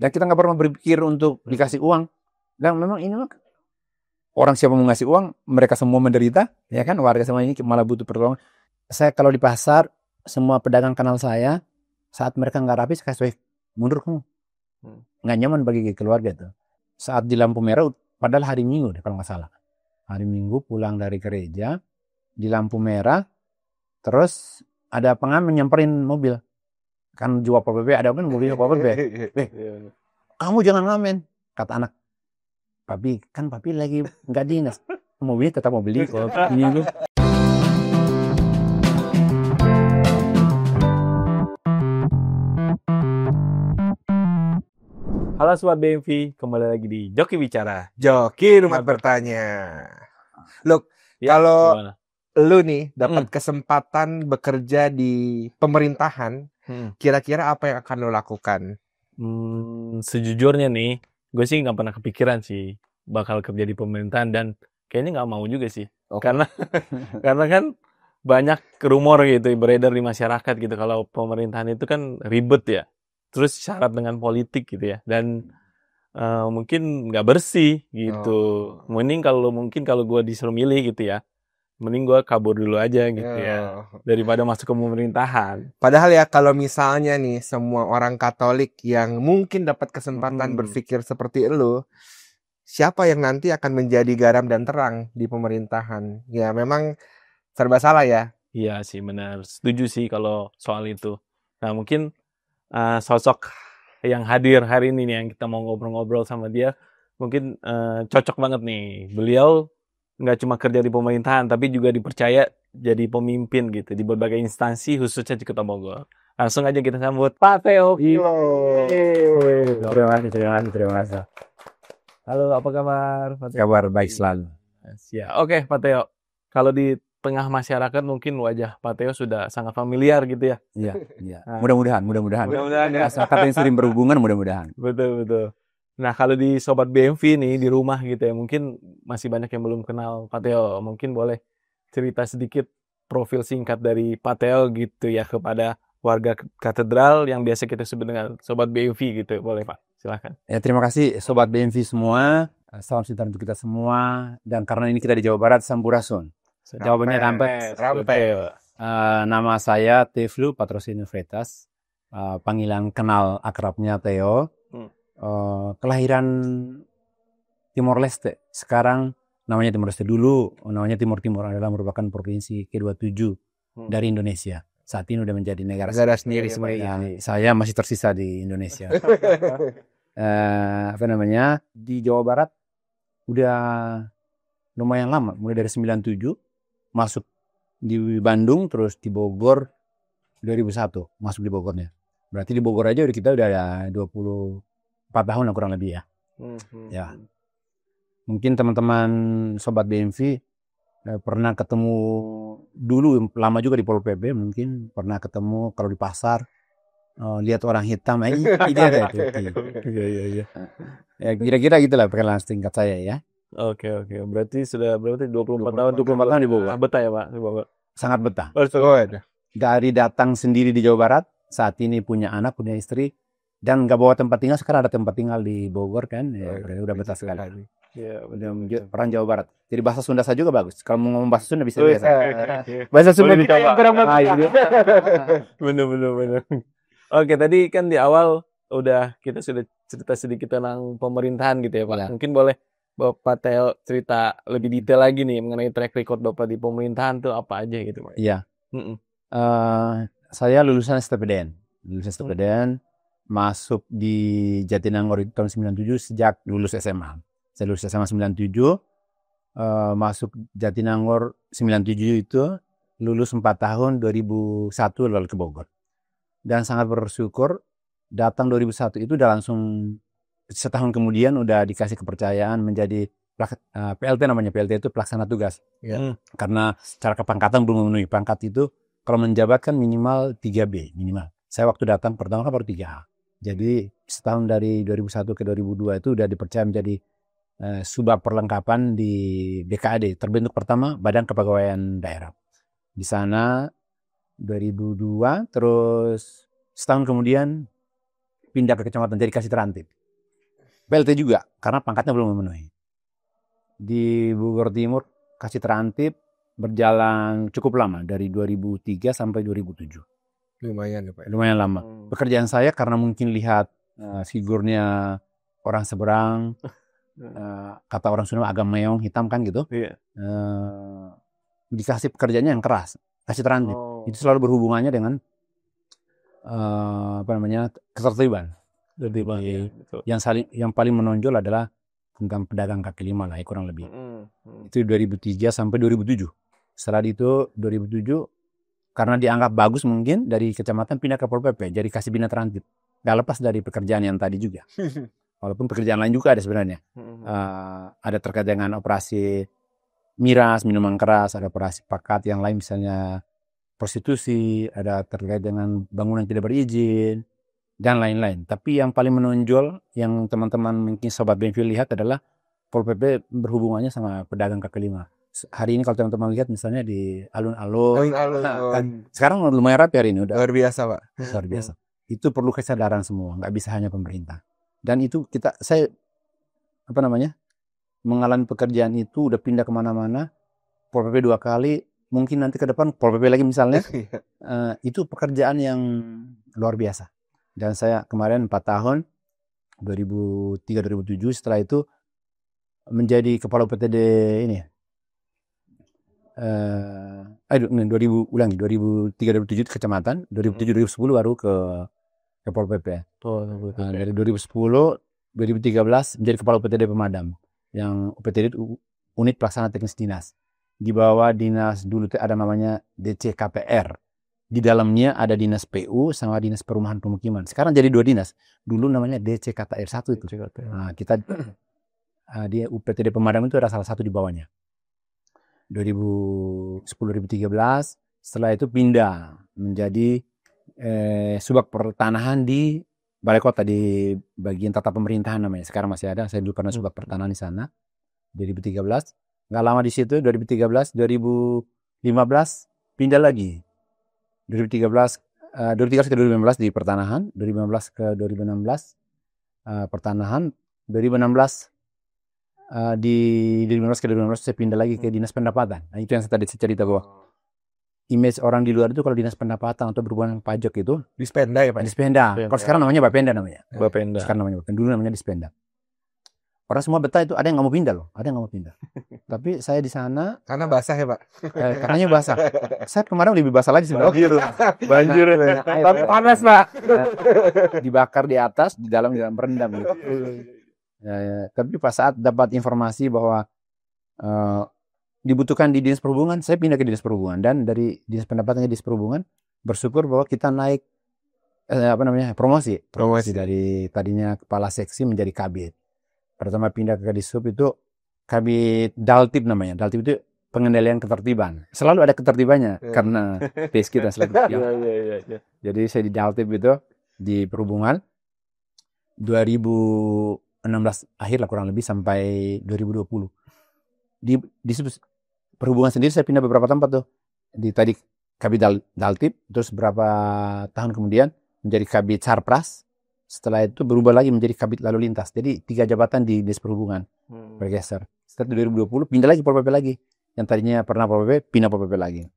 Dan kita nggak pernah berpikir untuk dikasih uang. Dan memang ini mah orang siapa mau ngasih uang, mereka semua menderita, ya kan? Warga semua ini malah butuh pertolongan. Saya kalau di pasar, semua pedagang kenal saya, saat mereka nggak rapi, saya kasih mundur kamu. Nggak nyaman bagi keluarga tuh. Saat di lampu merah, padahal hari Minggu deh kalau nggak salah. Hari Minggu pulang dari gereja, di lampu merah, terus ada pengamen nyamperin mobil. Kan jual Pol PP, ada kan mobil Pol PP. Kamu jangan ngamen, kata anak. Papi lagi nggak dinas. Mobilnya tetap mau beli kok. Halo Sobat BMV, kembali lagi di Joki Bicara. Joki Rumah Bertanya. Look, kalau lu nih dapat kesempatan bekerja di pemerintahan, kira-kira apa yang akan lu lakukan? Sejujurnya nih, gue sih nggak pernah kepikiran sih bakal kerja di pemerintahan, dan kayaknya nggak mau juga sih. Karena kan banyak rumor gitu beredar di masyarakat gitu kalau pemerintahan itu kan ribet ya. Terus syarat dengan politik gitu ya, dan mungkin nggak bersih gitu. Mending kalau gue disuruh milih gitu ya, mending gue kabur dulu aja gitu ya, daripada masuk ke pemerintahan. Padahal ya kalau misalnya nih semua orang Katolik yang mungkin dapat kesempatan berpikir seperti lu, siapa yang nanti akan menjadi garam dan terang di pemerintahan? Ya memang serba salah ya. Iya sih, benar. Setuju sih kalau soal itu. Nah mungkin sosok yang hadir hari ini nih, yang kita mau ngobrol-ngobrol sama dia, mungkin cocok banget nih. Beliau nggak cuma kerja di pemerintahan, tapi juga dipercaya jadi pemimpin gitu di berbagai instansi, khususnya di Kota Bogor. Langsung aja kita sambut Pak Theo. Terima kasih. Halo, apa kabar? Kabar baik selalu. Ya, oke Pak Theo. Kalau di tengah masyarakat mungkin wajah Pak Theo sudah sangat familiar gitu ya. Iya. Mudah-mudahan. Mudah-mudahan ya. Masyarakat yang sering berhubungan mudah-mudahan. Betul. Nah, kalau di Sobat BMV nih di rumah gitu ya, mungkin masih banyak yang belum kenal Pak Theo. Mungkin boleh cerita sedikit profil singkat dari Pak Theo gitu ya kepada warga katedral yang biasa kita sebut dengan Sobat BMV gitu. Boleh Pak, silakan. Ya, terima kasih Sobat BMV semua. Salam sejahtera untuk kita semua. Dan karena ini kita di Jawa Barat, Sampurasun. Jawabannya Rampes. Nama saya Teflu Patrocinio Freitas. Panggilan kenal akrabnya Theo. Kelahiran Timor Leste. Sekarang namanya Timor Leste, dulu namanya Timur Timur, adalah merupakan provinsi ke-27 dari Indonesia. Saat ini udah menjadi negara sendiri sebenarnya. Saya masih tersisa di Indonesia. Di Jawa Barat udah lumayan lama, mulai dari 97 masuk di Bandung, terus di Bogor 2001 masuk di Bogornya. Berarti di Bogor aja kita udah ada 24 tahun lah kurang lebih ya. Ya. Mungkin teman-teman Sobat BMV pernah ketemu dulu, lama juga di Pol PP, mungkin pernah ketemu kalau di pasar, lihat orang hitam, ini ada itu. Iya. Ya, kira-kira gitulah perkenalan singkat saya ya. Oke. Berarti 24 tahun di Bogor. Betah ya Pak di Bogor? Sangat betah. Dari datang sendiri di Jawa Barat, saat ini punya anak, punya istri, dan nggak bawa tempat tinggal. Sekarang ada tempat tinggal di Bogor kan, udah betah sekali. Ya, orang Jawa Barat. Jadi bahasa Sunda saya juga bagus. Kalau mau ngomong bahasa Sunda bisa. Bahasa Sunda dicoba. Bener. Oke, tadi kan di awal kita sudah cerita sedikit tentang pemerintahan gitu ya Pak. Ya. Mungkin boleh Bapak Theo cerita lebih detail lagi nih mengenai track record Bapak di pemerintahan tuh apa aja gitu Pak. Iya. Saya lulusan STPDN. Masuk di Jatinangor tahun 97 sejak lulus SMA. Saya lulus SMA 97, masuk Jatinangor 97 itu, lulus 4 tahun, 2001 lalu ke Bogor. Dan sangat bersyukur, datang 2001 itu udah langsung setahun kemudian udah dikasih kepercayaan menjadi PLT, namanya PLT itu pelaksana tugas. Karena secara kepangkatan belum memenuhi pangkat itu, kalau menjabat kan minimal 3B minimal. Saya waktu datang pertama kan baru 3A. Jadi setahun dari 2001 ke 2002 itu udah dipercaya menjadi subak perlengkapan di BKAD. Terbentuk pertama Badan Kepegawaian Daerah. Di sana 2002, terus setahun kemudian pindah ke kecamatan jadi kasih terantip. PLT juga karena pangkatnya belum memenuhi. Di Bogor Timur kasih terantip berjalan cukup lama dari 2003 sampai 2007. Lumayan ya Pak. Lumayan lama. Pekerjaan saya karena mungkin lihat figurnya orang seberang, kata orang Sunda agak meong hitam kan gitu. Iya. Dikasih pekerjaannya yang keras, kasih terantip. Itu selalu berhubungannya dengan ketertiban. Jadi, Yang paling menonjol adalah tentang pedagang kaki lima lah, kurang lebih. Itu 2003 sampai 2007. Setelah itu 2007 karena dianggap bagus mungkin dari kecamatan pindah ke Pol PP jadi kasih bina terantip. Gak lepas dari pekerjaan yang tadi juga. Walaupun pekerjaan lain juga ada sebenarnya. Ada terkait dengan operasi miras, minuman keras, ada operasi pakat yang lain misalnya prostitusi, ada terkait dengan bangunan tidak berizin, dan lain-lain. Tapi yang paling menonjol yang teman-teman mungkin Sobat Benville lihat adalah Pol PP berhubungannya sama pedagang kaki lima. Hari ini kalau teman-teman lihat misalnya di alun-alun, kan, sekarang lumayan rapi hari ini. Udah Luar biasa Pak. Luar biasa. Itu perlu kesadaran semua, nggak bisa hanya pemerintah. Dan itu saya mengalami pekerjaan itu udah pindah kemana-mana, Pol PP 2 kali, mungkin nanti ke depan Pol PP lagi misalnya. Itu pekerjaan yang luar biasa. Dan saya kemarin 4 tahun, 2003-2007, setelah itu menjadi kepala UPTD ini. 2003-2007 kecamatan, 2007-2010 baru ke Pol PP. Dari 2010, 2013 menjadi kepala UPTD Pemadam. Yang UPTD unit pelaksana teknis dinas. Di bawah dinas dulu ada namanya DCKPR. Di dalamnya ada dinas PU sama dinas perumahan pemukiman. Sekarang jadi 2 dinas. Dulu namanya DCKPR 1 itu. Nah, kita di UPTD Pemadam itu ada salah satu di bawahnya. 2010-2013, setelah itu pindah menjadi subak pertanahan di Balai Kota di bagian tata pemerintahan namanya. Sekarang masih ada. Saya dulu pernah subak pertanahan di sana. 2013. Nggak lama di situ. 2013, 2015 pindah lagi. 2013 ke 2015 di pertanahan. 2015 ke 2016 pertanahan. 2016 di 2015 ke 2016 saya pindah lagi ke dinas pendapatan. Nah, itu yang saya tadi cerita bahwa image orang di luar itu kalau dinas pendapatan atau berhubungan dengan pajak itu Dispenda ya Pak. Dispenda. Kalau sekarang namanya Bapenda namanya. Bapenda. Sekarang namanya Bapenda. Dulu namanya Dispenda. Orang semua betah itu, ada yang nggak mau pindah loh, ada yang nggak mau pindah. Tapi saya di sana karena basah ya Pak. Karenanya basah. Saya kemarin lebih basah lagi sebenarnya. Banjir. Tapi panas Pak. Dibakar di atas, di dalam berendam gitu. Ya. Tapi pas saat dapat informasi bahwa dibutuhkan di dinas perhubungan, saya pindah ke dinas perhubungan, dan dari dinas pendapatannya dinas perhubungan bersyukur bahwa kita naik promosi dari tadinya kepala seksi menjadi kabid. Pertama pindah ke Kadisub itu kabid Daltib namanya. Daltib itu pengendalian ketertiban. Selalu ada ketertibannya karena base kita selalu. Jadi saya di Daltib itu di perhubungan 2016 akhir lah kurang lebih sampai 2020. Di perhubungan sendiri saya pindah beberapa tempat tuh. Di tadi kabid Daltib, terus berapa tahun kemudian menjadi kabid Sarpras. Setelah itu berubah lagi menjadi kabid lalu lintas. Jadi 3 jabatan di dinas perhubungan bergeser. Setelah 2020 pindah lagi Pol PP lagi. Yang tadinya pernah Pol PP pindah Pol PP lagi.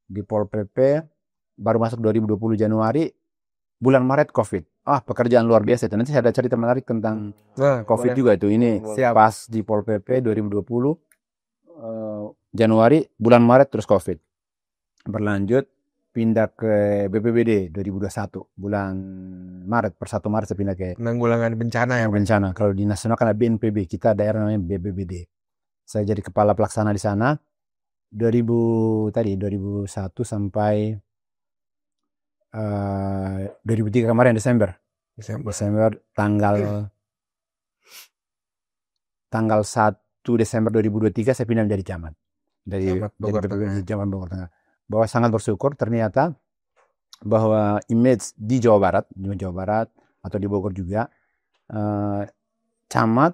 Di Pol PP baru masuk 2020 Januari, bulan Maret COVID. Pekerjaan luar biasa. Nanti saya ada cerita menarik tentang COVID juga itu. Ini pas di Pol PP 2020 Januari, bulan Maret terus COVID. Berlanjut pindah ke BPBD 2021 bulan Maret, per 1 Maret saya pindah ke penanggulangan bencana ya. Bencana. Kalau di nasional kan ada BNPB, kita daerah namanya BPBD. Saya jadi kepala pelaksana di sana 2001 sampai 2003 kemarin Desember tanggal 1 Desember 2023 saya pindah menjadi camat dari BPBD Bogor Tengah. Bahwa sangat bersyukur ternyata bahwa image di Jawa Barat atau di Bogor juga camat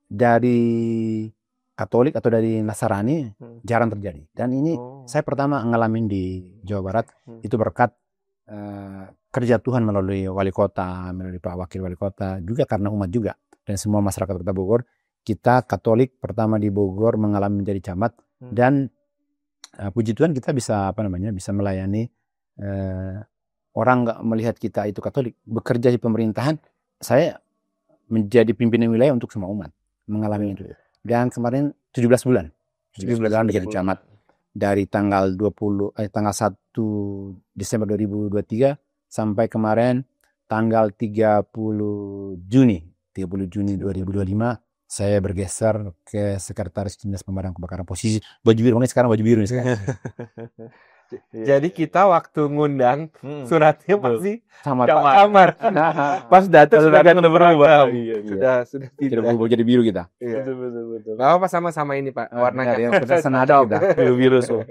dari Katolik atau dari Nasrani jarang terjadi. Dan ini saya pertama ngalamin di Jawa Barat itu berkat kerja Tuhan melalui wali kota, melalui Pak Wakil Wali Kota, juga karena umat juga. Dan semua masyarakat Kota Bogor, kita Katolik pertama di Bogor mengalami menjadi camat. Dan puji Tuhan kita bisa bisa melayani orang nggak melihat kita itu Katolik. Bekerja di pemerintahan, saya menjadi pimpinan wilayah untuk semua umat mengalami itu. Dan kemarin 17 bulan menjadi camat dari tanggal 1 Desember 2023 sampai kemarin tanggal 30 Juni 2025 saya bergeser ke Sekretaris Dinas Pemadam Kebakaran, posisi baju biru. Makanya sekarang baju biru nih sekarang. Jadi kita waktu ngundang suratnya pasti Sama kamar. Pas datang sudah ganti berubah. Sudah tidak tidak. berubah jadi biru kita. Iya. Betul. Gak apa sama-sama ini Pak, warnanya. Yang sudah senada kita. Biru so.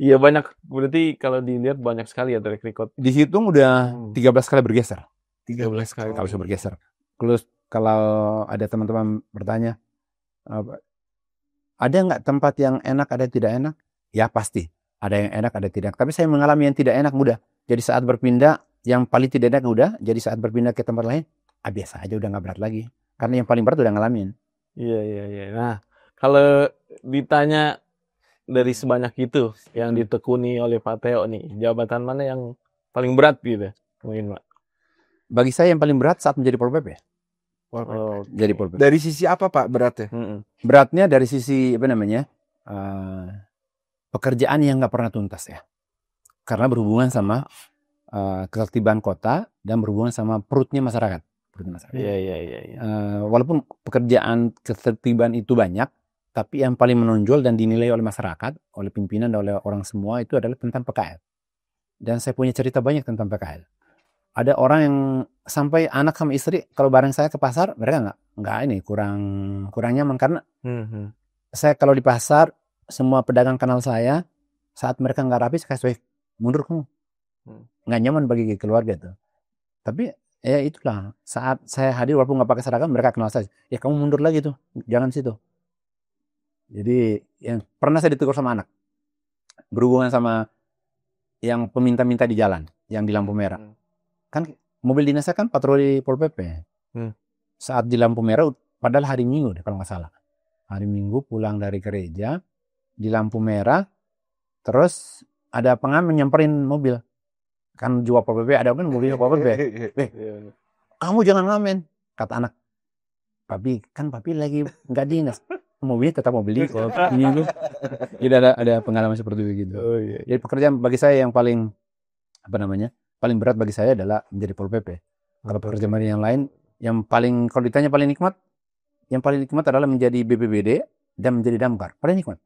Iya banyak, berarti kalau dilihat banyak sekali ya track record. Dihitung udah 13 kali bergeser. 13 kali. Kalau bisa bergeser. Terus kalau ada teman-teman bertanya, ada nggak tempat yang enak, ada yang tidak enak? Ya pasti. Ada yang enak, ada yang tidak. Tapi saya mengalami yang tidak enak mudah. Jadi saat berpindah, yang paling tidak enak udah. Jadi saat berpindah ke tempat lain, biasa aja, udah nggak berat lagi. Karena yang paling berat udah ngalamin. Iya. Nah, kalau ditanya dari sebanyak itu yang ditekuni oleh Pak Theo nih, jabatan mana yang paling berat gitu? Mungkin Pak. Bagi saya yang paling berat saat menjadi Pol PP. Jadi Pol PP. Dari sisi apa Pak beratnya? Beratnya dari sisi pekerjaan yang nggak pernah tuntas ya, karena berhubungan sama ketertiban kota dan berhubungan sama perutnya masyarakat. Iya. Walaupun pekerjaan ketertiban itu banyak, tapi yang paling menonjol dan dinilai oleh masyarakat, oleh pimpinan dan oleh orang semua itu adalah tentang PKL. Dan saya punya cerita banyak tentang PKL. Ada orang yang sampai anak sama istri kalau bareng saya ke pasar, mereka nggak kurang nyaman karena saya kalau di pasar, semua pedagang kenal saya, saat mereka nggak rapi, saya kasih mundur kamu. Nggak nyaman bagi keluarga tuh. Tapi ya itulah, saat saya hadir walaupun nggak pakai seragam, mereka kenal saya. Ya kamu mundur lagi tuh, jangan situ. Jadi yang pernah saya ditegur sama anak, berhubungan sama yang peminta-minta di jalan, yang di lampu merah. Kan mobil dinasnya kan patroli Pol PP. Saat di lampu merah, padahal hari Minggu deh kalau nggak salah. Hari Minggu pulang dari gereja, di lampu merah, terus ada pengamen nyamperin mobil. Kan juga Pol PP, ada kan mobilnya Pol PP. Kamu jangan ngamen, kata anak. Papi lagi nggak dinas. Mobilnya tetap mobil di Minggu. Jadi ada pengalaman seperti itu. Jadi pekerjaan bagi saya yang paling paling berat bagi saya adalah menjadi Pol PP. Kalau pekerjaan yang lain, yang paling kalau ditanya paling nikmat, yang paling nikmat adalah menjadi BPBD dan menjadi damkar. Paling nikmat.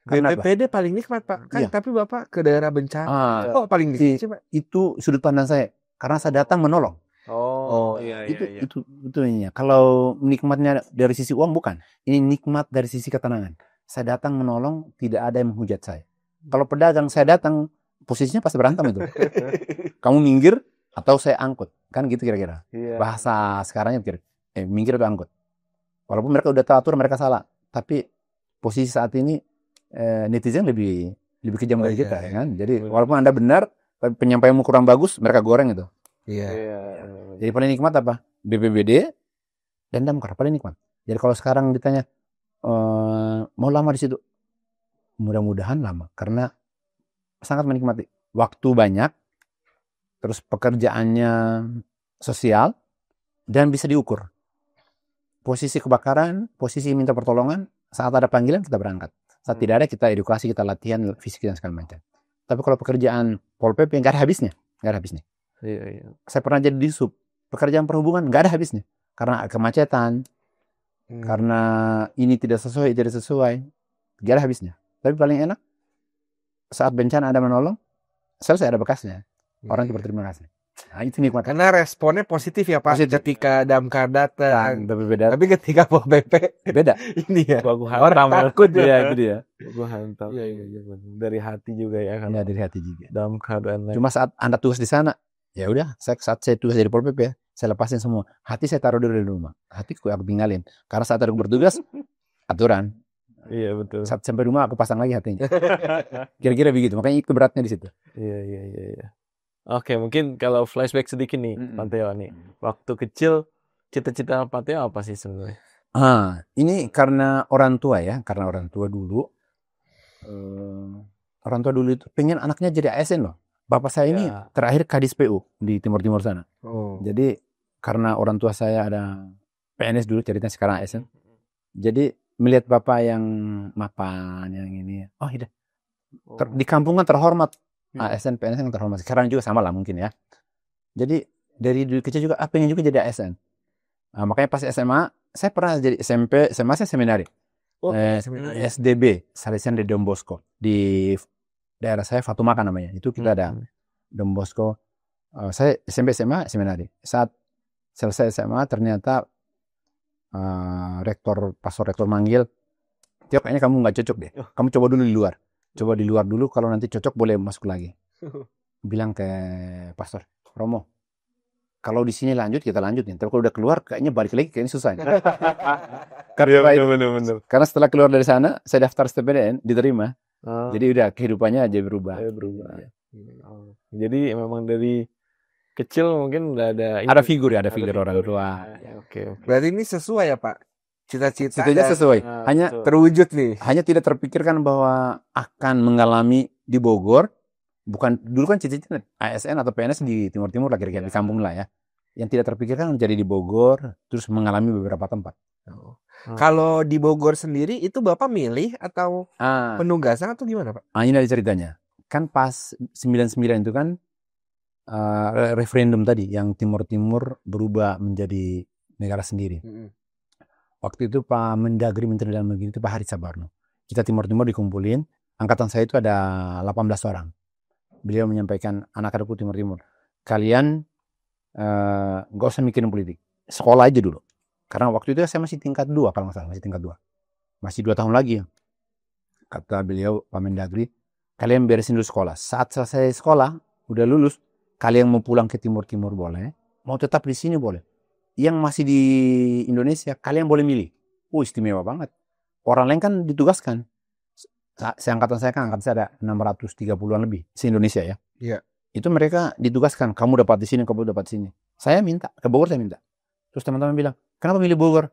BPBD paling nikmat Pak. Kan tapi Bapak ke daerah bencana. Paling nikmat sih Pak. Itu sudut pandang saya. Karena saya datang menolong. Itu ini. Kalau nikmatnya dari sisi uang bukan. Ini nikmat dari sisi ketenangan. Saya datang menolong, tidak ada yang menghujat saya. Kalau pedagang saya datang, posisinya pasti berantem itu. Kamu minggir atau saya angkut. Kan gitu kira-kira. Bahasa sekarangnya minggir atau angkut. Walaupun mereka udah tahu aturan, mereka salah. Tapi posisi saat ini netizen lebih kejam dari kita, ya kan? Jadi walaupun Anda benar, tapi penyampaianmu kurang bagus, mereka goreng itu. Jadi paling nikmat apa? BPBD dan damkar paling nikmat. Jadi kalau sekarang ditanya mau lama di situ, mudah-mudahan lama, karena sangat menikmati. Waktu banyak, terus pekerjaannya sosial dan bisa diukur. Posisi kebakaran, posisi minta pertolongan, saat ada panggilan kita berangkat. Saat tidak ada, kita edukasi, kita latihan fisik dan segala macam. Tapi kalau pekerjaan Pol PP nggak ada habisnya. Saya pernah jadi di sub. Pekerjaan perhubungan nggak ada habisnya. Karena kemacetan, karena ini tidak sesuai, nggak ada habisnya. Tapi paling enak, saat bencana ada menolong, selesai ada bekasnya. Orang berterima kasih. Nah, itu nikmat. Karena responnya positif ya Pak. Positif. Ketika damkar datang. Beda. Tapi ketika Pol PP beda. Ini ya. Orang takut ya. Gitu ya. Gua hantam. Dari hati juga ya kan. Ya, dari hati juga. Damkar dan lain. Cuma saat Anda tugas di sana, ya udah, saat saya tugas dari Pol PP ya, saya lepasin semua. Hati saya taruh dulu di rumah. Hati aku tinggalin. Karena saat aku bertugas, aturan. Iya betul. Saat sampai rumah aku pasang lagi hatinya. Kira-kira begitu. Makanya itu beratnya di situ. Iya. Oke, mungkin kalau flashback sedikit nih, Pak Teo nih. Waktu kecil, cita-cita Pak Teo apa sih sebenarnya? Ini karena orang tua ya, karena orang tua dulu itu pengen anaknya jadi ASN loh. Bapak saya ini Ya. terakhir Kadis PU di Timur sana. Oh. Jadi karena orang tua saya ada PNS dulu, ceritanya sekarang ASN. Jadi melihat bapak yang mapan, yang ini, iya. Di kampung kan terhormat, ASN, PNS yang terhormat. Sekarang juga sama lah mungkin ya. Jadi dari dulu kecil juga pengen juga jadi ASN. Makanya pas SMA, saya pernah jadi SMP, SMA saya seminari. Seminari. SDB, Salesian de Don Bosco. Di daerah saya Fatumakan namanya. Itu kita ada Don Bosco. Saya SMP SMA seminari. Saat selesai SMA ternyata pastor rektor manggil, Tio kayaknya kamu nggak cocok deh. Kamu coba dulu di luar. Coba di luar dulu, kalau nanti cocok boleh masuk lagi. Bilang ke pastor, Romo, kalau di sini lanjut kita lanjutin. Tapi kalau udah keluar kayaknya balik lagi kayaknya susah. Karena setelah keluar dari sana, saya daftar STPDN, diterima. Jadi udah kehidupannya aja berubah. Jadi memang dari kecil mungkin udah ada figur orang tua. Oke. Berarti ini sesuai ya Pak? Cita-cita sesuai. Hanya terwujud nih. Hanya tidak terpikirkan bahwa akan mengalami di Bogor. Bukan dulu kan cita-cita ASN atau PNS di Timur lah kira-kira di kampung lah ya. Yang tidak terpikirkan jadi di Bogor, terus mengalami beberapa tempat. Kalau di Bogor sendiri itu Bapak milih atau penugasan atau gimana Pak? Ini dari ceritanya. Kan pas 99 itu kan referendum tadi yang Timur berubah menjadi negara sendiri. Waktu itu Pak Mendagri, Menteri Dalam Negeri itu Pak Haris Sabarno. Kita Timur dikumpulin, angkatan saya itu ada 18 orang. Beliau menyampaikan, anak-anakku Timur, kalian gak usah mikirin politik, sekolah aja dulu. Karena waktu itu saya masih tingkat 2 kalau nggak salah, masih tingkat 2. Masih 2 tahun lagi. Kata beliau, Pak Mendagri, kalian beresin dulu sekolah. Saat selesai sekolah, udah lulus, kalian mau pulang ke Timur boleh, mau tetap di sini boleh. Yang masih di Indonesia, kalian boleh milih. Istimewa banget. Orang lain kan ditugaskan. Angkatan saya ada 630-an lebih se-Indonesia ya. Iya. Itu mereka ditugaskan, kamu dapat di sini, kamu dapat di sini. Saya minta, ke Bogor saya minta. Terus teman-teman bilang, kenapa milih Bogor?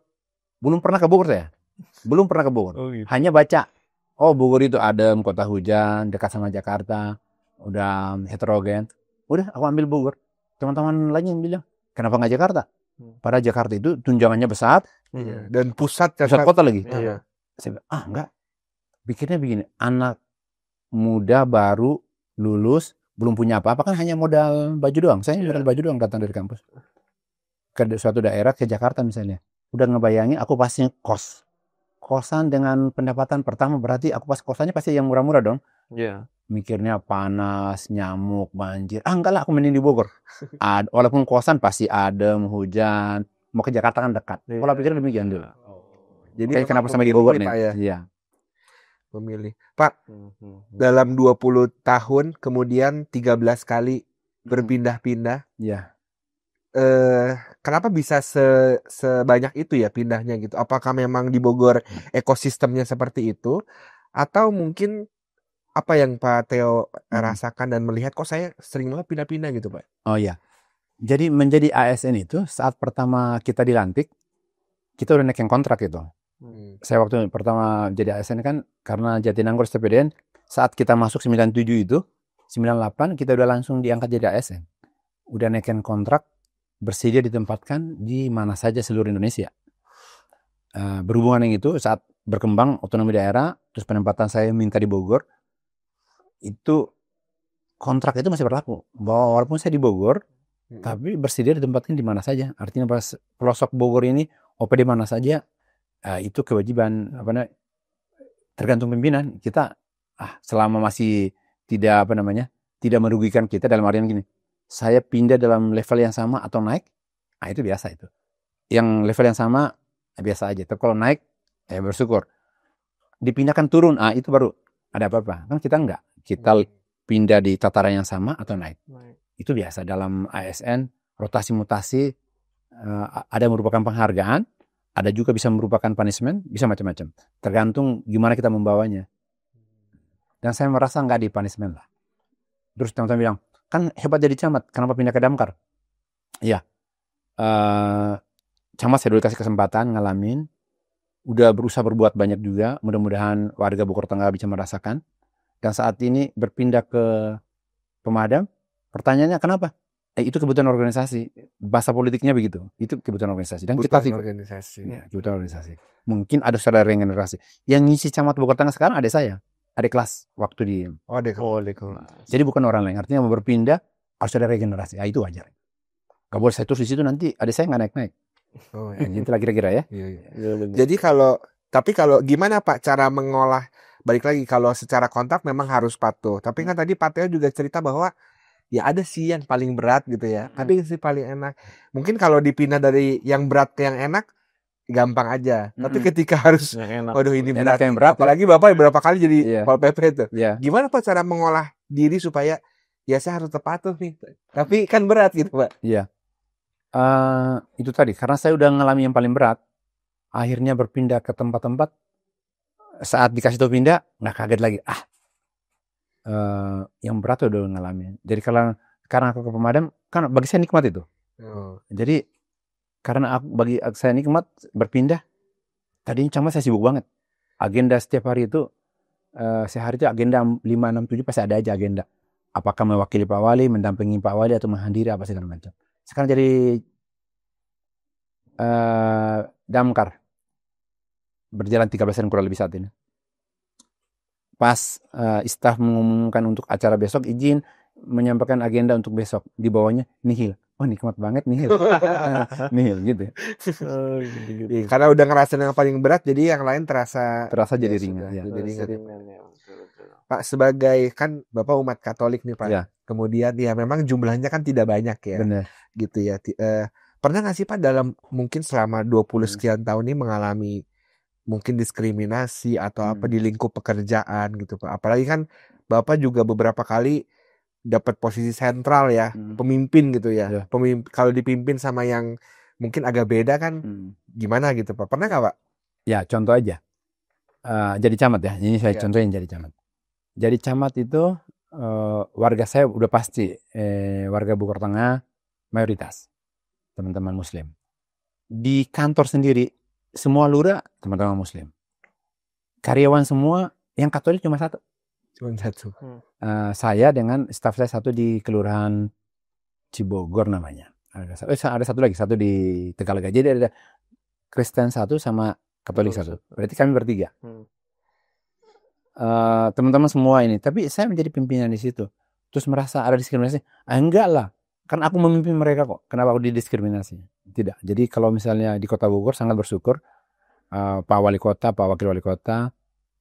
Belum pernah ke Bogor saya. Belum pernah ke Bogor. Gitu. Hanya baca, Bogor itu adem, kota hujan, dekat sama Jakarta, udah heterogen. Udah, aku ambil Bogor. Teman-teman lainnya yang bilang, kenapa nggak Jakarta? Padahal Jakarta itu tunjangannya besar. Dan pusat kota lagi. Iya. Saya bilang, enggak. Pikirnya begini, anak muda baru lulus, belum punya apa-apa kan hanya modal baju doang. Saya modal baju doang datang dari kampus. Ke suatu daerah, ke Jakarta misalnya. Udah ngebayangin aku pasti kos. Kosan dengan pendapatan pertama berarti aku pas kosannya pasti yang murah-murah dong. Iya. Mikirnya panas, nyamuk, banjir. Enggak lah, aku mending di Bogor. Walaupun kosan pasti adem, hujan. Mau ke Jakarta kan dekat. Pola pikirnya demikian dulu. Jadi kenapa sampai di Bogor nih? Iya. Memilih. Pak, dalam 20 tahun kemudian 13 kali berpindah-pindah. Iya. Kenapa bisa sebanyak itu ya pindahnya gitu? Apakah memang di Bogor ekosistemnya seperti itu? Atau mungkin apa yang Pak Teo rasakan dan melihat kok saya sering banget pindah-pindah gitu Pak? Oh iya. Jadi menjadi ASN itu saat pertama kita dilantik, kita udah naik yang kontrak itu. Saya waktu pertama jadi ASN kan karena Jatinangor STPDN, saat kita masuk 97 itu, 98 kita udah langsung diangkat jadi ASN. Udah naikkan kontrak, bersedia ditempatkan di mana saja seluruh Indonesia. Berhubungan dengan itu, saat berkembang otonomi daerah, terus penempatan saya minta di Bogor, itu kontrak itu masih berlaku. Bahwa walaupun saya di Bogor, tapi bersedia ditempatkan di mana saja. Artinya pas pelosok Bogor ini, OPD mana saja, itu kewajiban tergantung pimpinan. Kita selama masih tidak merugikan kita dalam artian gini, saya pindah dalam level yang sama atau naik, itu biasa itu. Yang level yang sama biasa aja. Tapi kalau naik, bersyukur. Dipindahkan turun, itu baru ada apa-apa. Kan kita enggak. Kita pindah di tataran yang sama atau naik. Itu biasa dalam ASN, rotasi mutasi, ada merupakan penghargaan, ada juga bisa merupakan punishment, bisa macam-macam. Tergantung gimana kita membawanya. Dan saya merasa nggak di punishment lah. Terus teman-teman bilang, kan hebat jadi camat, kenapa pindah ke Damkar? Iya, camat saya dulu kasih kesempatan ngalamin, udah berusaha berbuat banyak juga, mudah-mudahan warga Bogor Tengah bisa merasakan. Dan saat ini berpindah ke pemadam, pertanyaannya kenapa? Itu kebutuhan organisasi, bahasa politiknya begitu, itu kebutuhan organisasi. Dan kita organisasi. Ya, kebutuhan organisasi. Mungkin ada saudara regenerasi. Yang ngisi camat Bogor Tengah sekarang ada saya, ada kelas waktu di. Ada kelas. Jadi bukan orang lain, artinya mau berpindah harus ada regenerasi. Itu wajar. Gak boleh saya terus di situ nanti ada saya nggak naik-naik. Oh, Itulah kira-kira ya. Iya. Jadi tapi kalau gimana Pak cara mengolah, balik lagi kalau secara kontak memang harus patuh. Tapi kan tadi Pak Teo juga cerita bahwa ya ada sih yang paling berat gitu ya. Tapi sih paling enak. Mungkin kalau dipindah dari yang berat ke yang enak gampang aja. Tapi ketika harus waduh ini berat, yang berat apalagi Bapak berapa kali jadi Pol PP itu. Gimana Pak cara mengolah diri supaya ya saya harus patuh nih. Tapi kan berat gitu Pak. Iya. Itu tadi karena saya udah ngalami yang paling berat, akhirnya berpindah ke tempat-tempat, saat dikasih tahu pindah nggak kaget lagi, yang berat udah ngalamin. Jadi karena aku ke pemadam kan bagi saya nikmat itu. Jadi karena bagi saya nikmat berpindah, tadinya camat saya sibuk banget, agenda setiap hari itu sehari itu agenda 5, 6, 7 pasti ada aja agenda, apakah mewakili Pak Wali, mendampingi Pak Wali atau menghadiri apa segala macam. Sekarang jadi Damkar berjalan 13 tahun kurang lebih saat ini. Pas staf mengumumkan untuk acara besok, izin menyampaikan agenda untuk besok, di bawahnya nihil. Oh nikmat banget nihil. Nihil gitu. Karena udah ngerasain yang paling berat, jadi yang lain terasa jadi ringan. Pak, sebagai kan Bapak umat Katolik nih Pak. Ya. Kemudian ya memang jumlahnya kan tidak banyak ya. Benar. Gitu ya. Pernah nggak sih Pak dalam mungkin selama 20 sekian tahun ini mengalami mungkin diskriminasi atau apa di lingkup pekerjaan gitu Pak. Apalagi kan Bapak juga beberapa kali dapat posisi sentral ya, pemimpin gitu ya. Kalau dipimpin sama yang mungkin agak beda kan gimana gitu Pak. Pernah nggak Pak? Ya contoh aja. Jadi camat ya. Ini saya contohin jadi camat. Jadi camat itu warga saya udah pasti warga Bogor Tengah mayoritas teman-teman Muslim. Di kantor sendiri semua lurah teman-teman Muslim. Karyawan semua yang Katolik cuma satu. Saya dengan staf saya satu di Kelurahan Cibogor namanya. Ada satu lagi, satu di Tegalega. Jadi ada Kristen satu sama Katolik satu. Berarti kami bertiga. Teman-teman semua ini, tapi saya menjadi pimpinan di situ, terus merasa ada diskriminasi? Enggak lah, kan aku memimpin mereka kok, kenapa aku didiskriminasi? Tidak. Jadi kalau misalnya di Kota Bogor sangat bersyukur, Pak Wali Kota, Pak Wakil Wali Kota,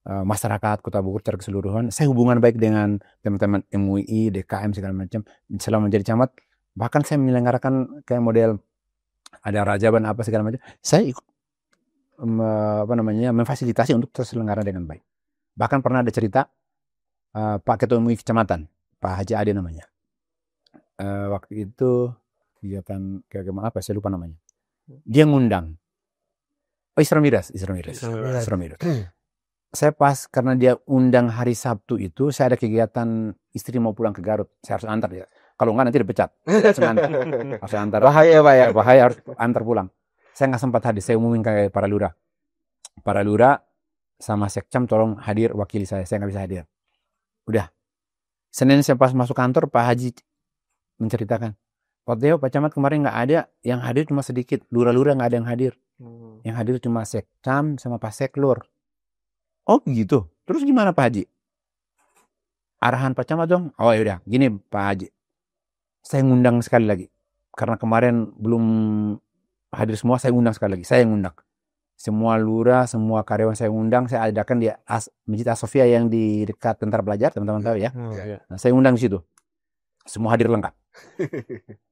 masyarakat Kota Bogor secara keseluruhan, saya hubungan baik dengan teman-teman MUI, DKM segala macam. Selama menjadi camat, bahkan saya menyelenggarakan kayak model ada rajaban apa segala macam, saya ikut memfasilitasi untuk terselenggara dengan baik. Bahkan pernah ada cerita Pak Ketua MUI Kecamatan, Pak Haji Ade namanya. Waktu itu kegiatan apa? Saya lupa namanya. Dia ngundang. Isra Mi'raj. Saya pas karena dia undang hari Sabtu itu, saya ada kegiatan istri mau pulang ke Garut. Saya harus antar dia. Kalau enggak nanti dipecat. Harus antar. Bahaya Pak ya. Bahaya, harus antar pulang. Saya nggak sempat hadir. Saya umumin ke para lurah. Para lurah sama sekcam tolong hadir wakili saya nggak bisa hadir. Udah. Senin saya pas masuk kantor, Pak Haji menceritakan, Pak Teo, Pak Camat kemarin nggak ada, yang hadir cuma sedikit, lurah-lurah nggak ada yang hadir. Yang hadir cuma sekcam sama Pak Seklur. Oh gitu. Terus gimana Pak Haji? Arahan Pak Camat dong. Oh yaudah, gini Pak Haji, saya ngundang sekali lagi, karena kemarin belum hadir semua, saya ngundang sekali lagi, saya ngundang. Semua lurah, semua karyawan saya undang, saya adakan di Masjid As-Sofia yang di dekat Tentara Pelajar, teman-teman tahu ya. Nah, saya undang di situ. Semua hadir lengkap.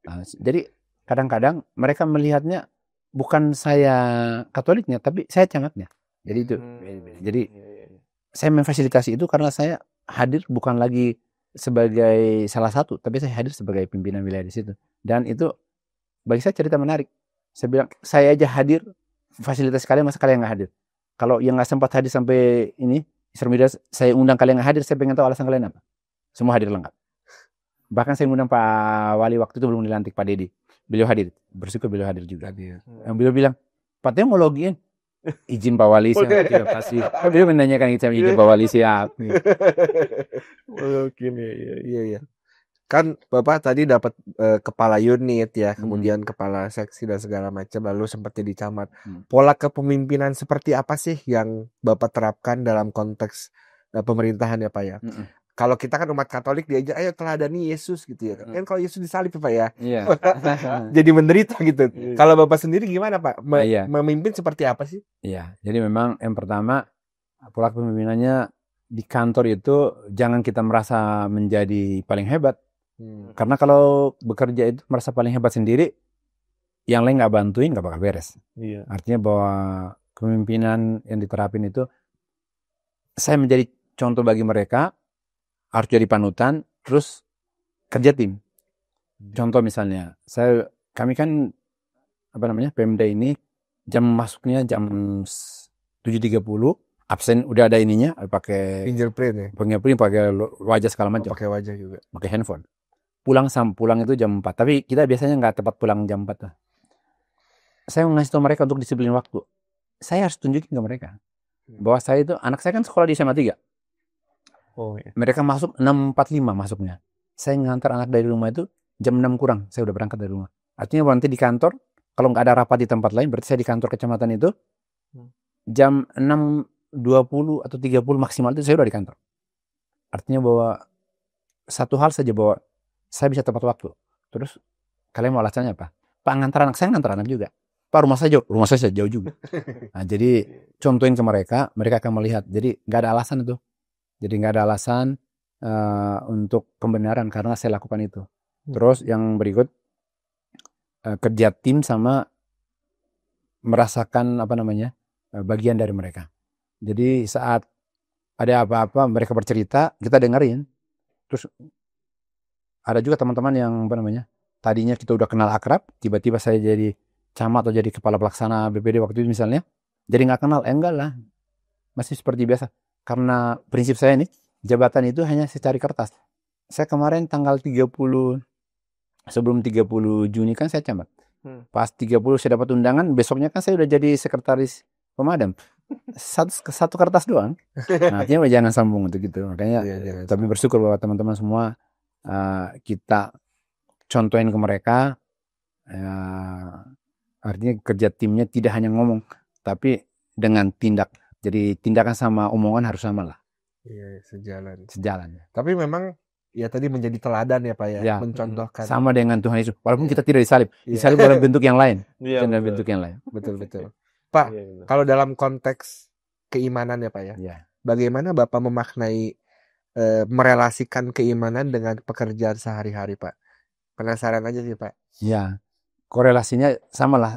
Nah, jadi kadang-kadang mereka melihatnya bukan saya Katoliknya, tapi saya camatnya. Jadi itu. Jadi saya memfasilitasi itu karena saya hadir bukan lagi sebagai salah satu, tapi saya hadir sebagai pimpinan wilayah di situ. Dan itu bagi saya cerita menarik. Saya bilang, saya aja hadir, fasilitas kalian masa kalian nggak hadir? Kalau yang nggak sempat hadir sampai ini, Isra Mi'raj, saya undang kalian nggak hadir, saya pengen tahu alasan kalian apa. Semua hadir lengkap. Bahkan saya ngundang Pak Wali waktu itu belum dilantik, Pak Dedi. Beliau hadir, bersyukur beliau hadir juga. Yang beliau bilang, Pak Teo mau login. Izin Pak Wali, saya tidak pasti. Beliau menanyakan kita izin Pak Wali siap. Oke, Iya. Kan Bapak tadi dapat kepala unit ya, kemudian kepala seksi dan segala macam, lalu sempat jadi camat. Pola kepemimpinan seperti apa sih yang Bapak terapkan dalam konteks pemerintahan ya Pak ya? Kalau kita kan umat Katolik diajak, ayo teladani Yesus gitu ya. Kan kalau Yesus disalib ya Pak ya. Iya. Jadi menderita gitu. Kalau Bapak sendiri gimana Pak? Iya. Memimpin seperti apa sih? Iya. Jadi memang yang pertama pola kepemimpinannya di kantor itu jangan kita merasa menjadi paling hebat. Karena kalau bekerja itu merasa paling hebat sendiri, yang lain nggak bantuin nggak bakal beres. Iya. Artinya bahwa kepemimpinan yang diterapin itu saya menjadi contoh bagi mereka, harus jadi panutan, terus kerja tim. Contoh misalnya, kami kan Pemda ini jam masuknya jam 7.30, absen udah ada ininya, pakai Fingerprint ya. fingerprint, pakai wajah segala macam. Pakai wajah juga. Pakai handphone. Pulang itu jam 4. Tapi kita biasanya nggak tepat pulang jam 4 lah. Saya ngasih tahu mereka untuk disiplin waktu. Saya harus tunjukin ke mereka bahwa saya itu, anak saya kan sekolah di SMA 3. Oh, iya. Mereka masuk 6.45 masuknya. Saya ngantar anak dari rumah itu jam 6 kurang. Saya udah berangkat dari rumah. Artinya nanti di kantor, kalau nggak ada rapat di tempat lain, berarti saya di kantor kecamatan itu jam 6.20 atau 30 maksimal itu saya udah di kantor. Artinya bahwa satu hal saja, bahwa saya bisa tepat waktu. Terus kalian mau alasannya apa? Pak, ngantar anak juga. Pak, rumah saya jauh juga. Nah, jadi contohin ke mereka akan melihat. Jadi nggak ada alasan itu. Jadi nggak ada alasan untuk pembenaran karena saya lakukan itu. Terus yang berikut, kerja tim sama merasakan bagian dari mereka. Jadi saat ada apa-apa mereka bercerita, kita dengerin. Terus ada juga teman-teman yang tadinya kita udah kenal akrab, tiba-tiba saya jadi camat atau jadi kepala pelaksana BPD waktu itu misalnya, jadi nggak kenal, enggak lah, masih seperti biasa. Karena prinsip saya nih, jabatan itu hanya secari kertas. Saya kemarin tanggal 30, sebelum 30 Juni kan saya camat. Pas 30 saya dapat undangan, besoknya kan saya udah jadi sekretaris pemadam. Satu kertas doang. Nah, artinya jangan sambung untuk gitu. Makanya tapi bersyukur bahwa teman-teman semua kita contohin ke mereka. Artinya kerja timnya tidak hanya ngomong, tapi dengan tindak. Jadi tindakan sama omongan harus sama lah. Iya, sejalan. Tapi memang ya tadi menjadi teladan ya Pak ya, mencontohkan. Sama dengan Tuhan Yesus. Walaupun kita tidak disalib dalam bentuk yang lain. Dalam bentuk yang lain. Betul. Pak, kalau dalam konteks keimanan ya Pak ya, bagaimana Bapak memaknai merelasikan keimanan dengan pekerjaan sehari-hari Pak? Penasaran aja sih Pak. Ya, korelasinya sama lah.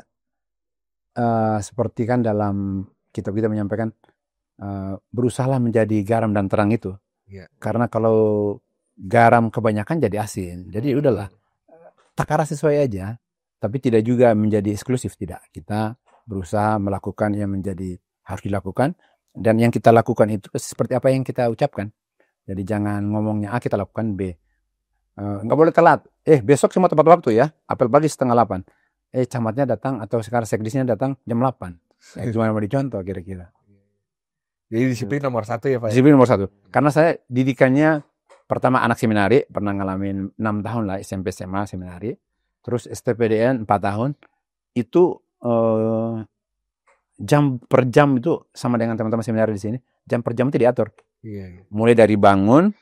Seperti kan dalam kitab kita menyampaikan, berusahalah menjadi garam dan terang itu. Karena kalau garam kebanyakan jadi asin. Jadi udahlah, takaran sesuai aja. Tapi tidak juga menjadi eksklusif, tidak. Kita berusaha melakukan yang menjadi harus dilakukan. Dan yang kita lakukan itu seperti apa yang kita ucapkan. Jadi jangan ngomongnya A, kita lakukan B. Nggak boleh telat. Besok semua tepat waktu ya. Apel pagi 7:30. Camatnya datang atau sekarang sekdisnya datang jam 8. Cuma mau dicontoh kira-kira. Jadi disiplin nomor 1 ya Pak? Disiplin nomor 1. Karena saya didikannya pertama anak seminari, pernah ngalamin 6 tahun lah SMP SMA seminari. Terus STPDN 4 tahun. Itu jam per jam itu sama dengan teman-teman seminari di sini. Jam per jam itu diatur. Mulai dari bangun,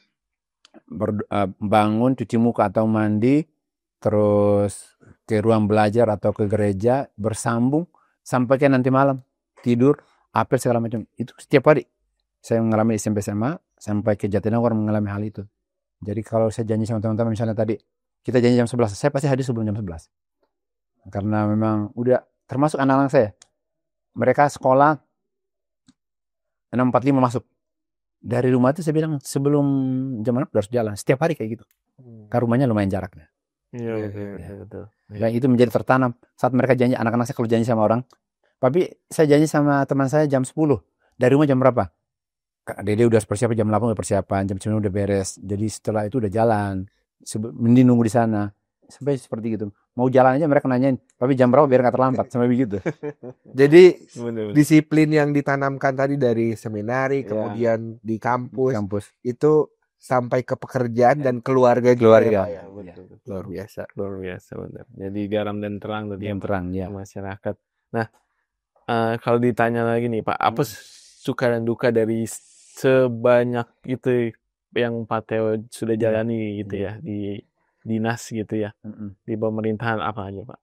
cuci muka atau mandi, terus ke ruang belajar atau ke gereja, bersambung sampai ke nanti malam, tidur, apel segala macam. Itu setiap hari saya mengalami SMP SMA sampai ke Jatinangor mengalami hal itu. Jadi kalau saya janji sama teman-teman, misalnya tadi kita janji jam 11, saya pasti hadir sebelum jam 11. Karena memang udah termasuk anak-anak saya. Mereka sekolah 6.45 masuk. Dari rumah itu saya bilang sebelum jam 6 harus jalan. Setiap hari kayak gitu. Karena rumahnya lumayan jaraknya. Iya, betul. Dan itu menjadi tertanam. Saat mereka janji, anak-anak saya kalau janji sama orang, tapi saya janji sama teman saya jam 10. Dari rumah jam berapa? Kak Dede udah persiapan jam 8 udah persiapan, jam 9 udah beres. Jadi setelah itu udah jalan. mending nunggu di sana. Sampai seperti gitu. Mau jalan aja mereka nanyain, tapi jam berapa biar nggak terlambat, sampai begitu. Jadi Bener-bener. disiplin yang ditanamkan tadi dari seminari, Ya. kemudian di kampus, Kampus. itu sampai ke pekerjaan dan keluarga juga Keluarga. ya, Pak, ya? Betul, betul. Luar biasa. Luar biasa benar. Jadi garam dan terang tadi Yang terang ya. masyarakat. Nah, kalau ditanya lagi nih Pak, apa suka dan duka dari sebanyak itu yang Pak Theo sudah jalani gitu ya di dinas gitu ya, di pemerintahan apa aja Pak?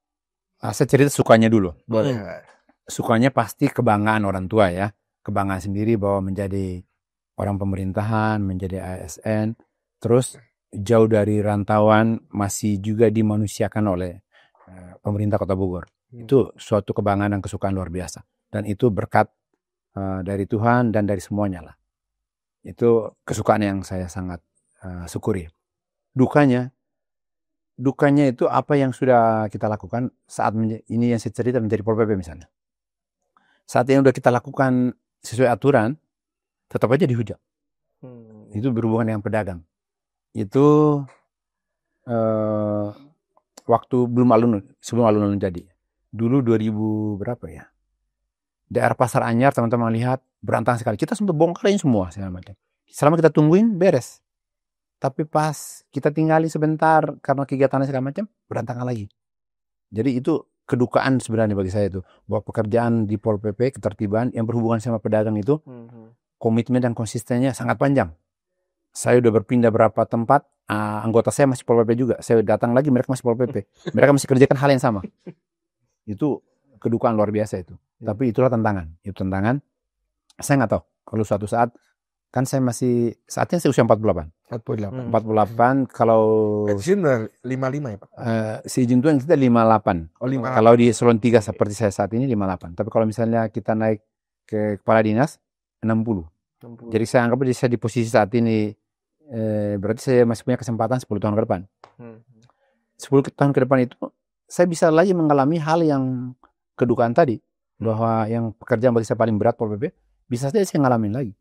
Saya cerita sukanya dulu. Boleh. Sukanya pasti kebanggaan orang tua ya, kebanggaan sendiri bahwa menjadi orang pemerintahan, menjadi ASN, terus jauh dari rantauan masih juga dimanusiakan oleh pemerintah Kota Bogor. Itu suatu kebanggaan dan kesukaan luar biasa. Dan itu berkat dari Tuhan dan dari semuanya lah. Itu kesukaan yang saya sangat syukuri. Dukanya itu apa yang sudah kita lakukan saat ini yang saya cerita menjadi Pol PP misalnya. Saat yang sudah kita lakukan sesuai aturan, tetap aja dihujat. Itu berhubungan dengan pedagang. Itu waktu sebelum alun-alun jadi. Dulu 2000 berapa ya? Daerah Pasar Anyar teman-teman lihat berantakan sekali. Kita sempat bongkarin semua segala macam. Selama kita tungguin beres. Tapi pas kita tinggali sebentar karena kegiatannya segala macam, berantakan lagi. Jadi itu kedukaan sebenarnya bagi saya itu. Bahwa pekerjaan di Pol PP, ketertiban yang berhubungan sama pedagang itu, komitmen dan konsistennya sangat panjang. Saya udah berpindah berapa tempat, anggota saya masih Pol PP juga. Saya datang lagi, mereka masih Pol PP. Mereka masih kerjakan hal yang sama. Itu kedukaan luar biasa itu. Tapi itulah tantangan. Itu tantangan. Saya nggak tahu. Kalau suatu saat, kan saya masih, saatnya saya usia 48. 48 kalau pensiun 55 ya Pak? si izin Tuhan kita 58. Oh 58. Kalau di eselon 3 seperti saya saat ini 58. Tapi kalau misalnya kita naik ke kepala dinas 60. Jadi saya anggap saya di posisi saat ini berarti saya masih punya kesempatan 10 tahun ke depan. 10 tahun ke depan itu saya bisa lagi mengalami hal yang kedukaan tadi, bahwa yang pekerjaan bagi saya paling berat Pol PP bisa saja saya ngalamin lagi.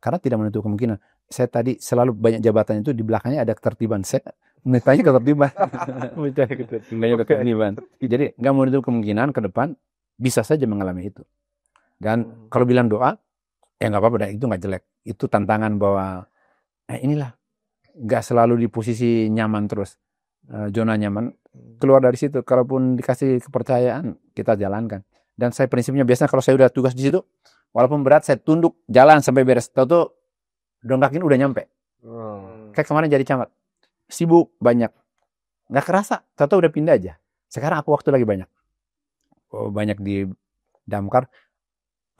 Karena tidak menutup kemungkinan. Saya tadi selalu banyak jabatan itu di belakangnya ada ketertiban. Saya menitanya ketertiban. Ketertiban. Jadi nggak menutup kemungkinan ke depan bisa saja mengalami itu. Dan kalau bilang doa, ya nggak apa-apa, itu nggak jelek. Itu tantangan bahwa inilah nggak selalu di posisi nyaman terus, zona nyaman. Keluar dari situ, kalaupun dikasih kepercayaan kita jalankan. Dan saya prinsipnya biasanya kalau saya udah tugas di situ, walaupun berat saya tunduk jalan sampai beres. Tahu-tahu dongkakin udah nyampe. Kayak kemarin jadi camat, sibuk banyak, nggak kerasa. Tahu-tahu udah pindah aja. Sekarang aku waktu lagi banyak. Banyak di Damkar.